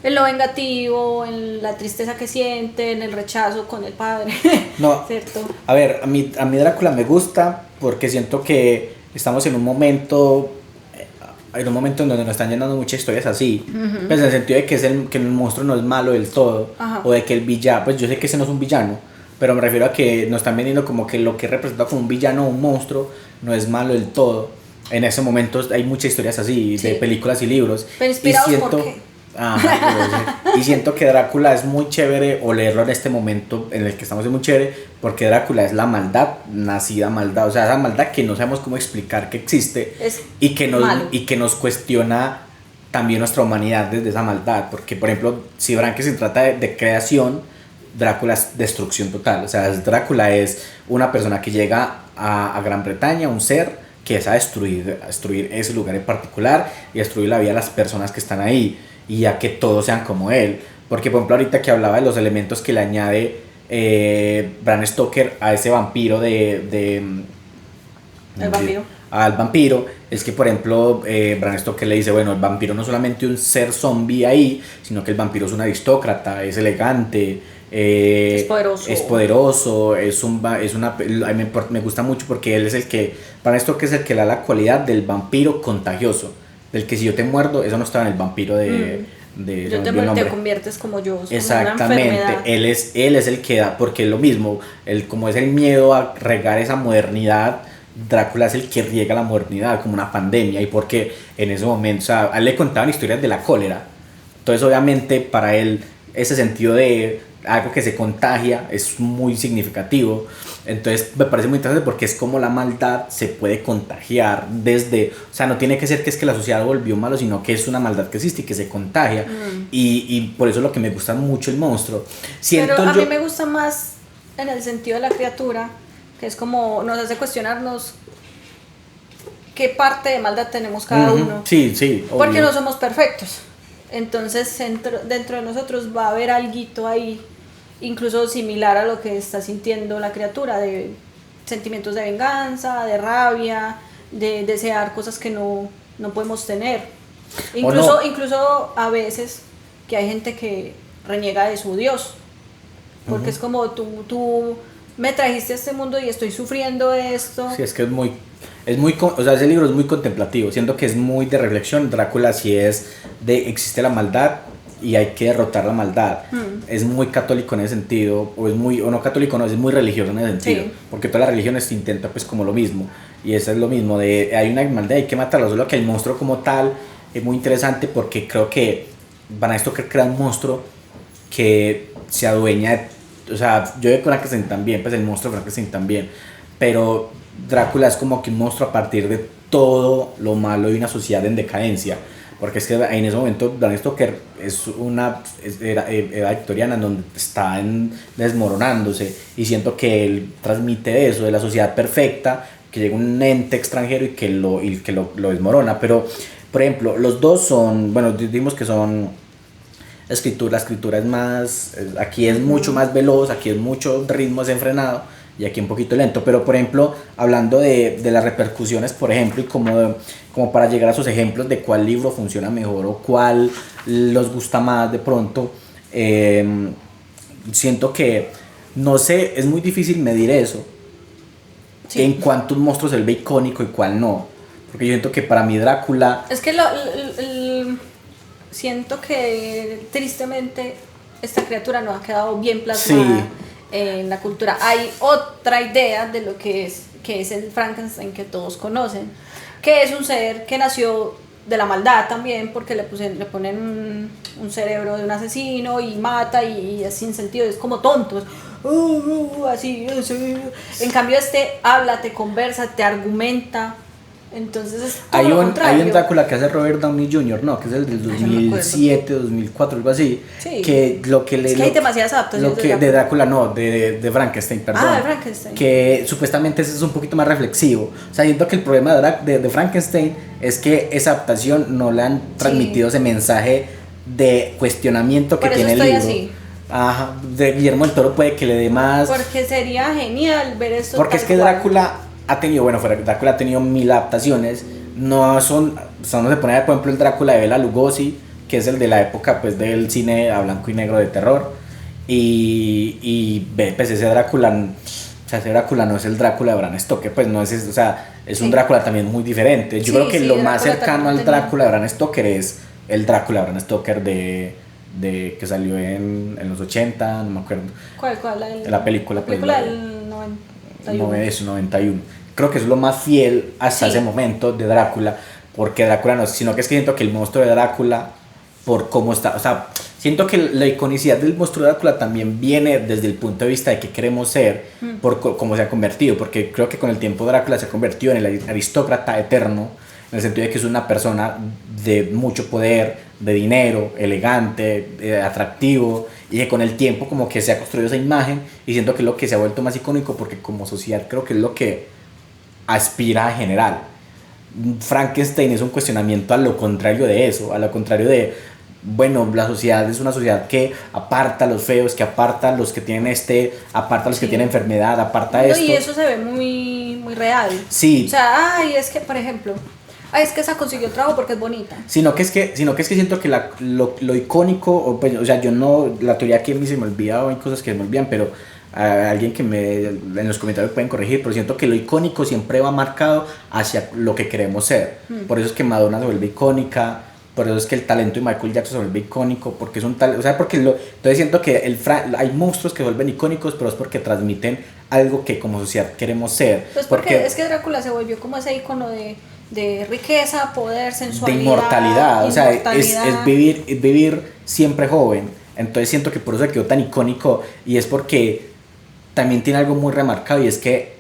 En lo vengativo, en la tristeza que siente, en el rechazo con el padre. No, ¿cierto? A ver, a mí Drácula me gusta porque siento que estamos en un momento en donde nos están llenando muchas historias así. Pues en el sentido de que el monstruo no es malo del todo. O de que el villano, pues yo sé que ese no es un villano, pero me refiero a que nos están vendiendo como que lo que representa como un villano o un monstruo no es malo del todo. En ese momento hay muchas historias así, de películas y libros. Pero inspirados ¿por qué? Y siento que Drácula es muy chévere, o leerlo en este momento en el que estamos, es muy chévere porque Drácula es la maldad, nacida maldad, o sea, esa maldad que no sabemos cómo explicar que existe y que nos cuestiona también nuestra humanidad desde esa maldad, porque por ejemplo, si Frankenstein se trata de creación, Drácula es destrucción total, o sea, Drácula es una persona que llega a Gran Bretaña, un ser que es a destruir ese lugar en particular y destruir la vida de las personas que están ahí y a que todos sean como él. Porque por ejemplo ahorita que hablaba de los elementos que le añade Bram Stoker a ese vampiro al vampiro, es que por ejemplo Bram Stoker le dice, bueno, el vampiro no es solamente un ser zombie ahí, sino que el vampiro es un aristócrata, es elegante, es poderoso, a mí me gusta mucho porque él es Bram Stoker es el que le da la cualidad del vampiro contagioso, del que si yo te muerdo, eso no estaba en el vampiro yo te conviertes como yo. Exactamente, él es el que da, porque es lo mismo, como es el miedo a regar esa modernidad, Drácula es el que riega la modernidad como una pandemia, y porque en ese momento, o sea, a él le contaban historias de la cólera, entonces obviamente para él ese sentido de algo que se contagia es muy significativo. Entonces me parece muy interesante porque es como la maldad se puede contagiar o sea, no tiene que ser que es que la sociedad volvió malo, sino que es una maldad que existe y que se contagia. Y por eso es lo que me gusta mucho el monstruo. Pero a mí me gusta más en el sentido de la criatura, que es como nos hace cuestionarnos qué parte de maldad tenemos cada uno. Sí, obvio. Porque no somos perfectos. Entonces dentro de nosotros va a haber alguito ahí, incluso similar a lo que está sintiendo la criatura, de sentimientos de venganza, de rabia, de desear cosas que no podemos tener. Incluso a veces que hay gente que reniega de su Dios, porque es como tú me trajiste a este mundo y estoy sufriendo esto. Sí, es que o sea, ese libro es muy contemplativo, siento que es muy de reflexión. Drácula sí es existe la maldad y hay que derrotar la maldad. Es muy católico en ese sentido, o no católico, no, es muy religioso en ese sentido, porque todas las religiones intentan pues como lo mismo, y eso es lo mismo, hay una maldad, hay que matarla, solo que el monstruo como tal es muy interesante porque creo que Bram Stoker crea un monstruo que se adueña o sea, yo de Frankenstein también, pues el monstruo de Frankenstein también, pero Drácula es como que un monstruo a partir de todo lo malo de una sociedad en decadencia. porque es que en ese momento Bram Stoker era victoriana en donde está desmoronándose, y siento que él transmite eso de la sociedad perfecta, que llega un ente extranjero y que lo desmorona. Pero por ejemplo los dos son, bueno, dijimos que son la escritura es más, aquí es mucho más veloz, aquí es mucho ritmo desenfrenado y aquí un poquito lento. Pero por ejemplo, hablando de las repercusiones, por ejemplo, y como para llegar a esos ejemplos de cuál libro funciona mejor o cuál los gusta más de pronto, siento que, no sé, es muy difícil medir eso, sí, en cuántos monstruos él ve icónico y cuál no, porque yo siento que para mí Drácula... Es que siento que tristemente esta criatura no ha quedado bien plasmada, sí, en la cultura. Hay otra idea de lo que es el Frankenstein que todos conocen, que es un ser que nació de la maldad también, porque le ponen un cerebro de un asesino y mata y es sin sentido, es como tonto, así. En cambio habla, te conversa, te argumenta. Entonces es todo lo contrario. Hay un Drácula que hace Robert Downey Jr., ¿no? Que es el del 2007, 2004, algo así. Sí. Que lo que le... Es que hay demasiadas adaptaciones de Drácula, no, de Frankenstein, perdón. De Frankenstein. Que supuestamente ese es un poquito más reflexivo. O sea, siento que el problema de Frankenstein es que esa adaptación no le han transmitido, sí, ese mensaje de cuestionamiento que tiene el libro. Así. Ajá, de Guillermo del Toro puede que le dé más... Porque sería genial ver esto. Porque es que Drácula ha tenido, Drácula ha tenido 1000 adaptaciones, no son, o sea, no se pone, por ejemplo, el Drácula de Bela Lugosi, que es el de la época, pues, del cine a blanco y negro de terror, y pues ese Drácula, o sea, ese Drácula no es el Drácula de Bram Stoker, pues no es, o sea, es un Drácula también muy diferente. Yo creo que lo más cercano al Drácula de Bram Stoker es el Drácula de Bram Stoker de que salió en los 80, no me acuerdo. ¿Cuál? La película del 91. Creo que es lo más fiel hasta ese momento de Drácula, porque Drácula no, sino que es que siento que el monstruo de Drácula, por cómo está, o sea, siento que la iconicidad del monstruo de Drácula también viene desde el punto de vista de qué queremos ser, por cómo se ha convertido, porque creo que con el tiempo Drácula se ha convertido en el aristócrata eterno, en el sentido de que es una persona de mucho poder, de dinero, elegante, atractivo, y que con el tiempo como que se ha construido esa imagen, y siento que es lo que se ha vuelto más icónico, porque como sociedad creo que es lo que aspira a general. Frankenstein es un cuestionamiento a lo contrario de eso, a lo contrario de, bueno, la sociedad es una sociedad que aparta a los feos, que aparta a los que tienen aparta a los que tienen enfermedad, aparta esto. Y eso se ve muy, muy real. Sí. O sea, es que, por ejemplo, es que esa consiguió trabajo porque es bonita. Sino que es que siento que lo icónico, o sea, yo no, la teoría que a mí se me olvida, o hay cosas que me olvidan, pero alguien que en los comentarios pueden corregir, pero siento que lo icónico siempre va marcado hacia lo que queremos ser. Por eso es que Madonna se vuelve icónica, por eso es que el talento de Michael Jackson se vuelve icónico, porque es un talento, o sea, entonces siento que hay monstruos que se vuelven icónicos, pero es porque transmiten algo que como sociedad queremos ser. Pues porque es que Drácula se volvió como ese icono de riqueza, poder, sensualidad, de inmortalidad. O sea, es vivir siempre joven. Entonces siento que por eso quedó tan icónico, y es porque también tiene algo muy remarcado, y es que,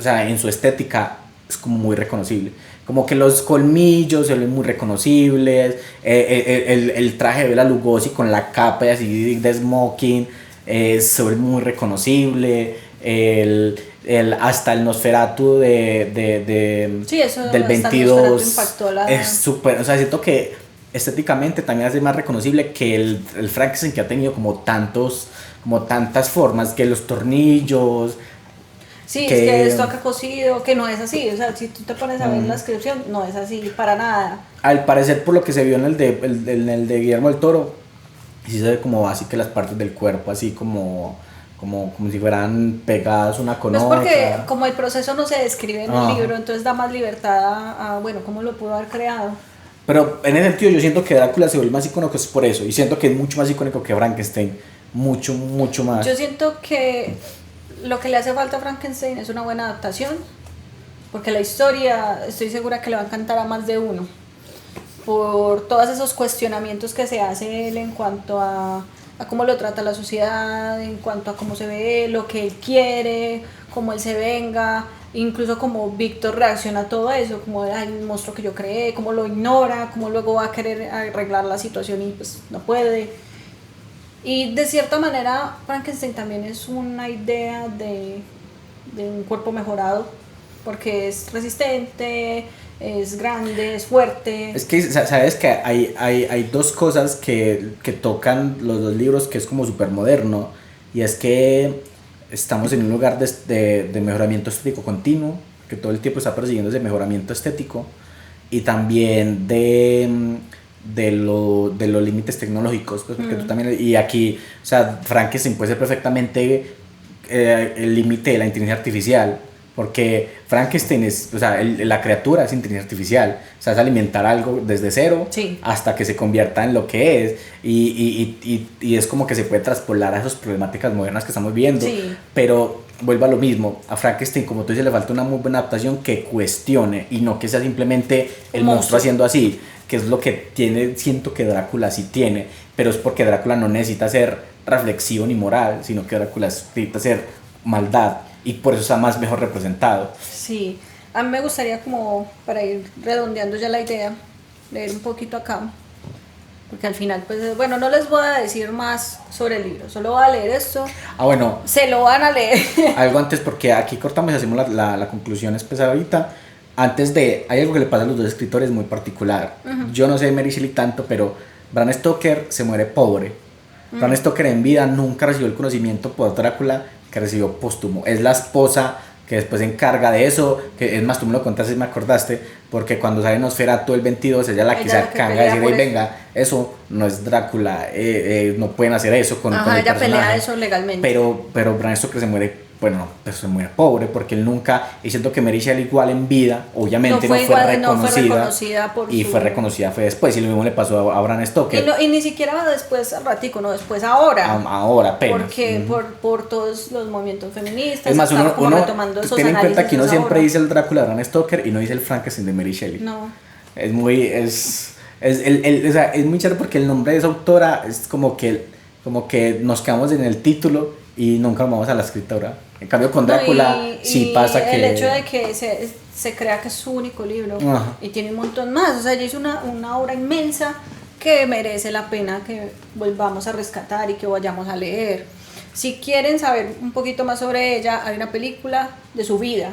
o sea, en su estética es como muy reconocible, como que los colmillos se ven muy reconocibles, el traje de Bela Lugosi con la capa y así de smoking se ve muy reconocible, hasta el Nosferatu del 22 es súper, o sea, siento que estéticamente también hace más reconocible que el Frankenstein, que ha tenido como tantas formas, que los tornillos. Sí, es que esto acá cosido, que no es así, o sea, si tú te pones a ver la descripción, no es así, para nada. Al parecer, por lo que se vio en el de Guillermo del Toro, sí se ve como así, que las partes del cuerpo así como si fueran pegadas una con otra. Pues porque como el proceso no se describe en el libro, entonces da más libertad a bueno, cómo lo pudo haber creado. Pero en ese sentido yo siento que Drácula se vuelve más icónico es por eso, y siento que es mucho más icónico que Frankenstein, mucho más. Yo siento que lo que le hace falta a Frankenstein es una buena adaptación, porque la historia estoy segura que le va a encantar a más de uno, por todos esos cuestionamientos que se hace él en cuanto a cómo lo trata la sociedad, en cuanto a cómo se ve, lo que él quiere, cómo él se venga, incluso como Víctor reacciona a todo eso, como el monstruo que yo creé, cómo lo ignora, cómo luego va a querer arreglar la situación y pues no puede. Y de cierta manera Frankenstein también es una idea de un cuerpo mejorado, porque es resistente, es grande, es fuerte. Es que, sabes que hay dos cosas que tocan los dos libros que es como súper moderno, y es que estamos en un lugar de mejoramiento estético continuo, que todo el tiempo está persiguiendo ese mejoramiento estético, y también de los límites tecnológicos, pues, porque tú también, y aquí, o sea, Frankenstein puede ser perfectamente el límite de la inteligencia artificial, porque Frankenstein es, o sea, la criatura es inteligencia artificial, o sea, es alimentar algo desde cero Sí. hasta que se convierta en lo que es, y es como que se puede traspolar a esas problemáticas modernas que estamos viendo, Sí. pero vuelvo a lo mismo, a Frankenstein, como tú dices, le falta una muy buena adaptación que cuestione, y no que sea simplemente el monstruo haciendo así, que es lo que tiene, siento que Drácula sí tiene, pero es porque Drácula no necesita ser reflexivo ni moral, sino que Drácula necesita ser maldad, y por eso está más mejor representado. Sí, a mí me gustaría como, para ir redondeando ya la idea, leer un poquito acá, porque al final, pues, bueno, no les voy a decir más sobre el libro, solo voy a leer esto. Bueno, se lo van a leer. Algo antes, porque aquí cortamos y hacemos la conclusión especial ahorita. Hay algo que le pasa a los dos escritores muy particular. Yo no sé de Mary Shelley tanto, pero Bram Stoker se muere pobre. Bram Stoker en vida nunca recibió el conocimiento por Drácula que recibió póstumo. Es la esposa que después se encarga de eso, que es más, tú me lo contaste y me acordaste, porque cuando sale Nosferatu el 22, ella es la que se encarga de decir, hey, venga, eso no es Drácula, no pueden hacer eso con Ajá, el ella personaje. pelea eso legalmente. Pero Bram Stoker se muere, bueno, pues se muere pobre, porque él nunca, y siento que Mary Shelley igual en vida, obviamente no fue reconocida por y su... fue reconocida fue después, y lo mismo le pasó a Bram Stoker. Y ni siquiera después al ratico, no, después ahora. Ahora apenas. Porque por todos los movimientos feministas. Es más, uno retomando esos ten en cuenta que uno siempre ahora. dice el Drácula de Bram Stoker y no dice el Frankenstein de Mary Shelley. No. Es muy, o sea, es muy chévere porque el nombre de esa autora es como que nos quedamos en el título y nunca vamos a la escritora. En cambio con Drácula sí pasa que... El hecho de que se crea que es su único libro. Ajá. Y tiene un montón más, o sea, ella hizo una obra inmensa que merece la pena que volvamos a rescatar y que vayamos a leer. Si quieren saber un poquito más sobre ella, hay una película de su vida.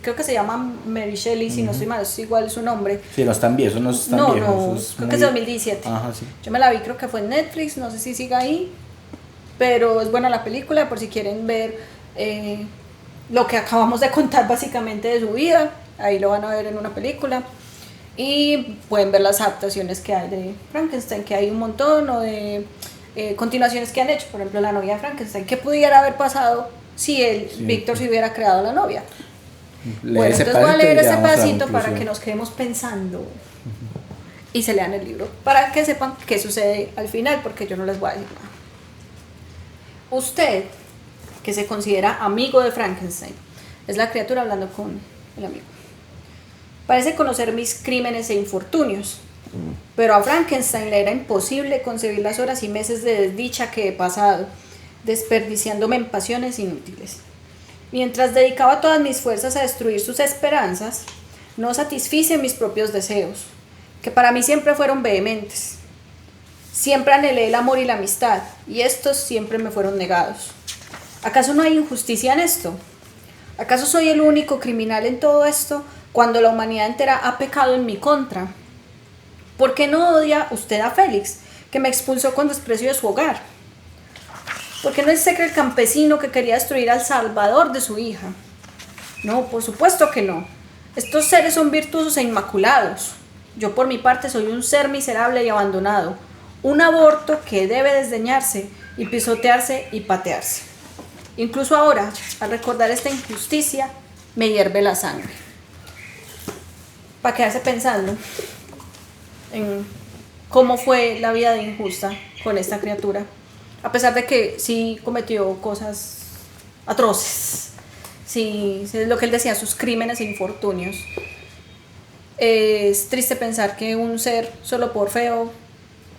Creo que se llama Mary Shelley, si no estoy mal, es igual su nombre. Sí, no es tan viejo, No, creo que es 2017. Ajá, sí. Yo me la vi, creo que fue en Netflix, no sé si siga ahí, pero es buena la película por si quieren ver lo que acabamos de contar básicamente de su vida. Ahí lo van a ver en una película. Y pueden ver las adaptaciones que hay de Frankenstein, que hay un montón, o de continuaciones que han hecho, por ejemplo La novia de Frankenstein. ¿Qué pudiera haber pasado si Víctor se hubiera creado la novia? Bueno, entonces voy a leer ese pedacito para que nos quedemos pensando y se lean el libro, para que sepan qué sucede al final, porque yo no les voy a decir nada. Usted, que se considera amigo de Frankenstein, es la criatura hablando con el amigo. Parece conocer mis crímenes e infortunios, pero a Frankenstein le era imposible concebir las horas y meses de desdicha que he pasado, desperdiciándome en pasiones inútiles. Mientras dedicaba todas mis fuerzas a destruir sus esperanzas, no satisfice mis propios deseos, que para mí siempre fueron vehementes. Siempre anhelé el amor y la amistad, y estos siempre me fueron negados. ¿Acaso no hay injusticia en esto? ¿Acaso soy el único criminal en todo esto, cuando la humanidad entera ha pecado en mi contra? ¿Por qué no odia usted a Félix, que me expulsó con desprecio de su hogar? ¿Por qué no execra el campesino que quería destruir al salvador de su hija? No, por supuesto que no. Estos seres son virtuosos e inmaculados. Yo por mi parte soy un ser miserable y abandonado, un aborto que debe desdeñarse y pisotearse y patearse. Incluso ahora, al recordar esta injusticia, me hierve la sangre. Para quedarse pensando en cómo fue la vida de injusta con esta criatura, a pesar de que sí cometió cosas atroces, sí, es lo que él decía, sus crímenes e infortunios. Es triste pensar que un ser solo por feo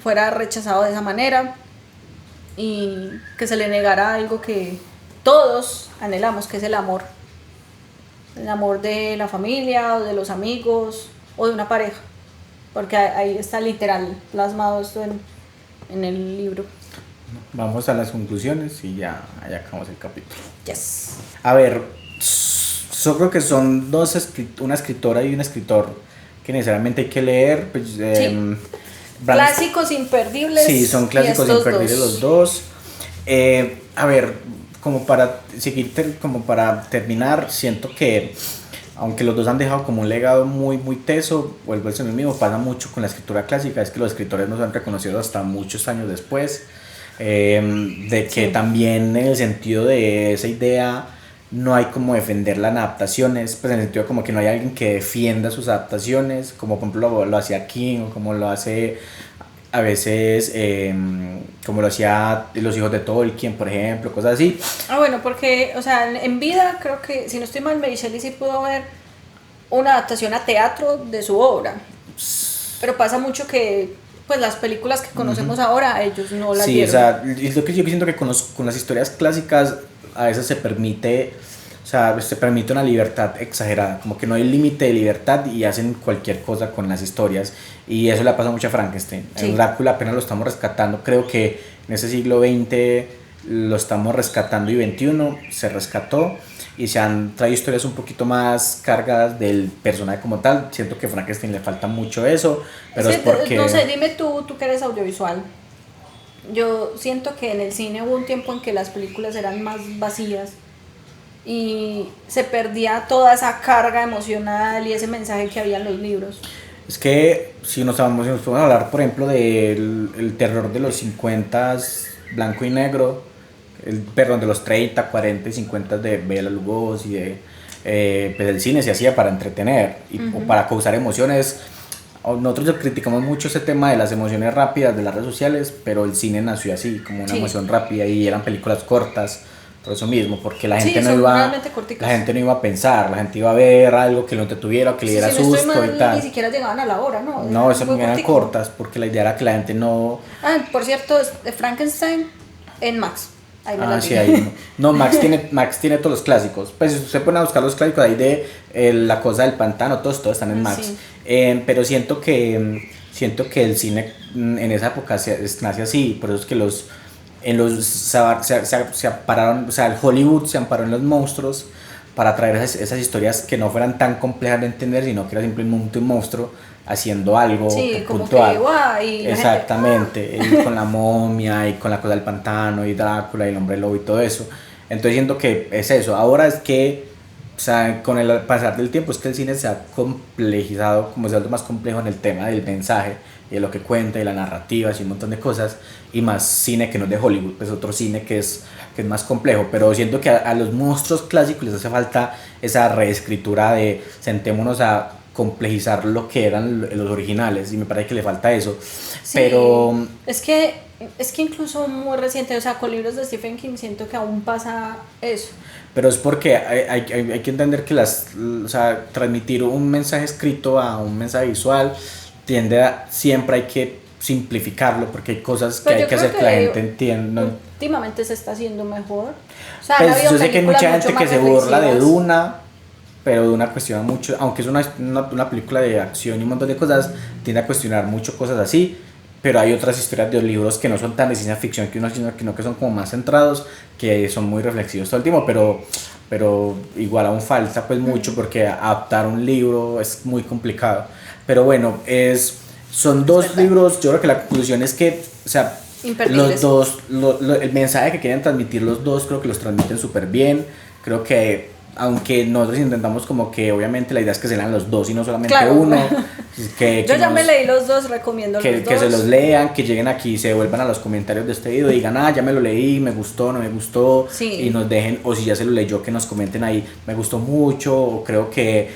fuera rechazado de esa manera y que se le negara algo que todos anhelamos, que es el amor. el amor de la familia o de los amigos o de una pareja, porque ahí está literal plasmado esto en el libro. Vamos a las conclusiones y ya acabamos el capítulo. Yes. A ver, yo creo que son una escritora y un escritor que necesariamente hay que leer. Pues, Sí. Clásicos imperdibles. Sí, son clásicos imperdibles los dos. A ver, como para terminar, siento que aunque los dos han dejado como un legado muy, muy teso, vuelvo a ser el mismo, pasa mucho con la escritura clásica, es que los escritores no se han reconocido hasta muchos años después, de que también en el sentido de esa idea no hay como defender las adaptaciones, pues en el sentido como que no hay alguien que defienda sus adaptaciones, como por ejemplo lo hacía King o como lo hace a veces, como lo hacía Los hijos de Tolkien, por ejemplo, cosas así. Bueno, porque, o sea, en vida creo que, si no estoy mal, Mary Shelley sí pudo ver una adaptación a teatro de su obra, pero pasa mucho que pues las películas que conocemos ahora ellos no las vieron. Sí, o sea, es lo que yo siento que con las historias clásicas a veces se permite, o sea, se permite una libertad exagerada, como que no hay límite de libertad y hacen cualquier cosa con las historias, y eso le pasa mucho a Frankenstein. Sí. En Drácula apenas lo estamos rescatando, creo que en ese siglo XX lo estamos rescatando y XXI se rescató y se han traído historias un poquito más cargadas del personaje como tal. Siento que a Frankenstein le falta mucho eso, pero es porque... No sé, dime tú que eres audiovisual. Yo siento que en el cine hubo un tiempo en que las películas eran más vacías y se perdía toda esa carga emocional y ese mensaje que había en los libros. Es que si nos podemos hablar, por ejemplo, del terror de los 50, blanco y negro, perdón, de los 30, 40 y 50 de Bela Lugosi, pues el cine se hacía para entretener o para causar emociones. Nosotros criticamos mucho ese tema de las emociones rápidas de las redes sociales, pero el cine nació así, como una emoción rápida, y eran películas cortas, por eso mismo, porque la gente no iba a pensar, la gente iba a ver algo que no te tuviera, que le diera susto y tal. Ni siquiera llegaban a la hora, ¿no? No, eso eran cortas, porque la idea era que la gente no... por cierto, Frankenstein en Max. Sí, ahí no, Max tiene todos los clásicos. Pues si usted pone a buscar los clásicos ahí de La cosa del pantano, todos están en Max. Sí. Pero siento que el cine en esa época nace así, por eso es que se ampararon, o sea, el Hollywood se amparó en los monstruos para traer esas historias que no fueran tan complejas de entender, sino que era simplemente un monstruo haciendo algo puntual. Exactamente, y con la momia y con la cosa del pantano y Drácula y el hombre lobo y todo eso. Entonces siento que es eso. Ahora es que, o sea, con el pasar del tiempo es que el cine se ha complejizado, como se ha vuelto más complejo en el tema del mensaje y de lo que cuenta y la narrativa y un montón de cosas, y más cine que no es de Hollywood, pues otro cine que es más complejo. Pero siento que a los monstruos clásicos les hace falta esa reescritura de sentémonos a complejizar lo que eran los originales, y me parece que le falta eso. Sí, pero es que incluso muy reciente, o sea, con libros de Stephen King siento que aún pasa eso. Pero es porque hay que entender que o sea, transmitir un mensaje escrito a un mensaje visual siempre hay que simplificarlo, porque hay cosas que hay que hacer que la gente entienda. Últimamente se está haciendo mejor. O sea, pues yo sé que hay mucha gente que se burla de Duna, pero Duna cuestiona mucho, aunque es una película de acción y un montón de cosas, tiende a cuestionar mucho cosas así. Pero hay otras historias de los libros que no son tan de ciencia ficción, sino que son como más centrados, que son muy reflexivos todo el tiempo, pero igual aún falta pues mucho, porque adaptar un libro es muy complicado. Pero bueno, son dos libros. Yo creo que la conclusión es que, o sea, los dos, el mensaje que quieren transmitir los dos, creo que los transmiten súper bien. Creo que, aunque nosotros intentamos como que obviamente la idea es que se lean los dos y no solamente uno. Yo ya me leí los dos, recomiendo los dos. Que se los lean, que lleguen aquí y se vuelvan a los comentarios de este video y digan, ya me lo leí, me gustó, no me gustó, y nos dejen, o si ya se lo leyó, que nos comenten ahí, me gustó mucho, o creo que,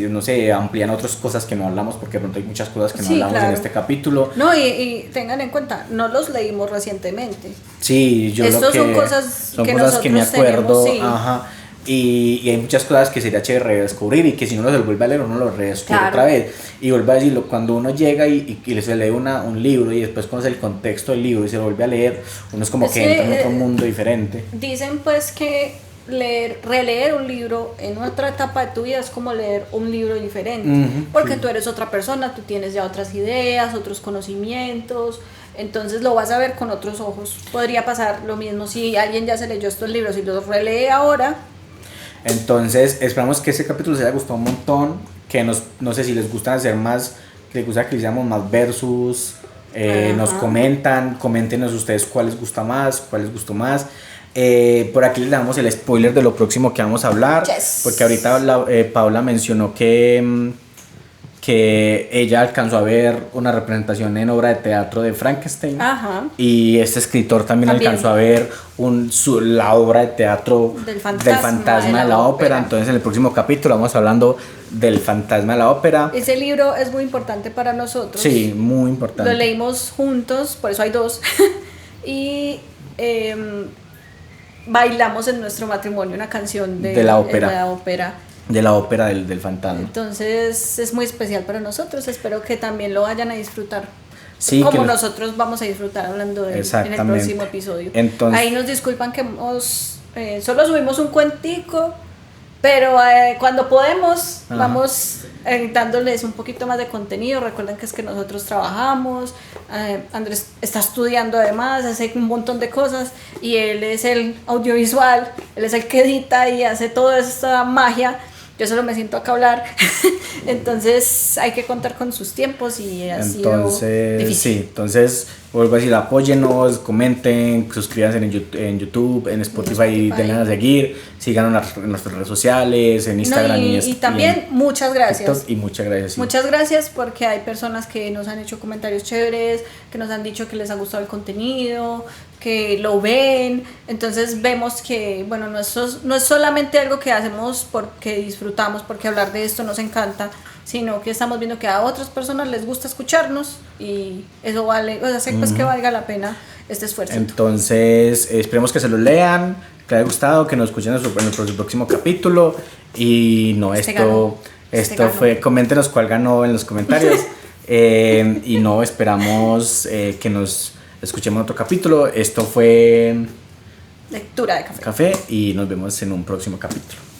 no sé, amplían otras cosas que no hablamos, porque de pronto hay muchas cosas que no hablamos en este capítulo. No, y tengan en cuenta, no los leímos recientemente. Sí, son cosas que me acuerdo, tenemos, ajá. Y hay muchas cosas que sería chévere redescubrir, y que si uno se lo vuelve a leer, uno lo redescubre otra vez. Y vuelve a decirlo, cuando uno llega y se lee un libro y después conoce el contexto del libro y se lo vuelve a leer, uno es como que entra en otro mundo diferente. Dicen pues que releer un libro en otra etapa de tu vida es como leer un libro diferente, porque tú eres otra persona, tú tienes ya otras ideas, otros conocimientos, entonces lo vas a ver con otros ojos. Podría pasar lo mismo si alguien ya se leyó estos libros y los relee ahora. Entonces esperamos que este capítulo les haya gustado un montón, que no sé si les gusta hacer más, les gusta que hiciéramos más versus, nos coméntenos ustedes cuál les gusta más, cuál les gustó más. Por aquí les damos el spoiler de lo próximo que vamos a hablar, porque ahorita Paula mencionó que ella alcanzó a ver una representación en obra de teatro de Frankenstein. Y este escritor también alcanzó a ver la obra de teatro del fantasma de la ópera. Entonces en el próximo capítulo vamos hablando del fantasma de la ópera. Ese libro es muy importante para nosotros. Sí, muy importante. Lo leímos juntos, por eso hay dos. Y bailamos en nuestro matrimonio una canción de la ópera. De la ópera del fantasma. Entonces es muy especial para nosotros. Espero que también lo vayan a disfrutar. Sí, como nosotros vamos a disfrutar hablando de él en el próximo episodio. Entonces, ahí nos disculpan que solo subimos un cuentico, pero cuando podemos vamos dándoles un poquito más de contenido. Recuerden que es que nosotros trabajamos, Andrés está estudiando además, hace un montón de cosas y él es el audiovisual, él es el que edita y hace toda esta magia. Yo solo me siento acá a hablar. Entonces hay que contar con sus tiempos y ha sido difícil. Sí, entonces vuelvo a decir, apóyennos, comenten, suscríbanse en YouTube, en Spotify, denle a seguir, síganos en nuestras redes sociales, en Instagram y también muchas gracias. TikTok, y muchas gracias. Sí. Muchas gracias porque hay personas que nos han hecho comentarios chéveres, que nos han dicho que les ha gustado el contenido, que lo ven. Entonces vemos que, bueno, no es solamente algo que hacemos porque disfrutamos, porque hablar de esto nos encanta, sino que estamos viendo que a otras personas les gusta escucharnos y eso vale, o sea, pues que valga la pena este esfuerzo. Entonces esperemos que se lo lean, que les haya gustado, que nos escuchen en el próximo capítulo y esto fue, coméntenos cuál ganó en los comentarios. Y no, esperamos que nos escuchemos en otro capítulo. Esto fue Lectura de Café y nos vemos en un próximo capítulo.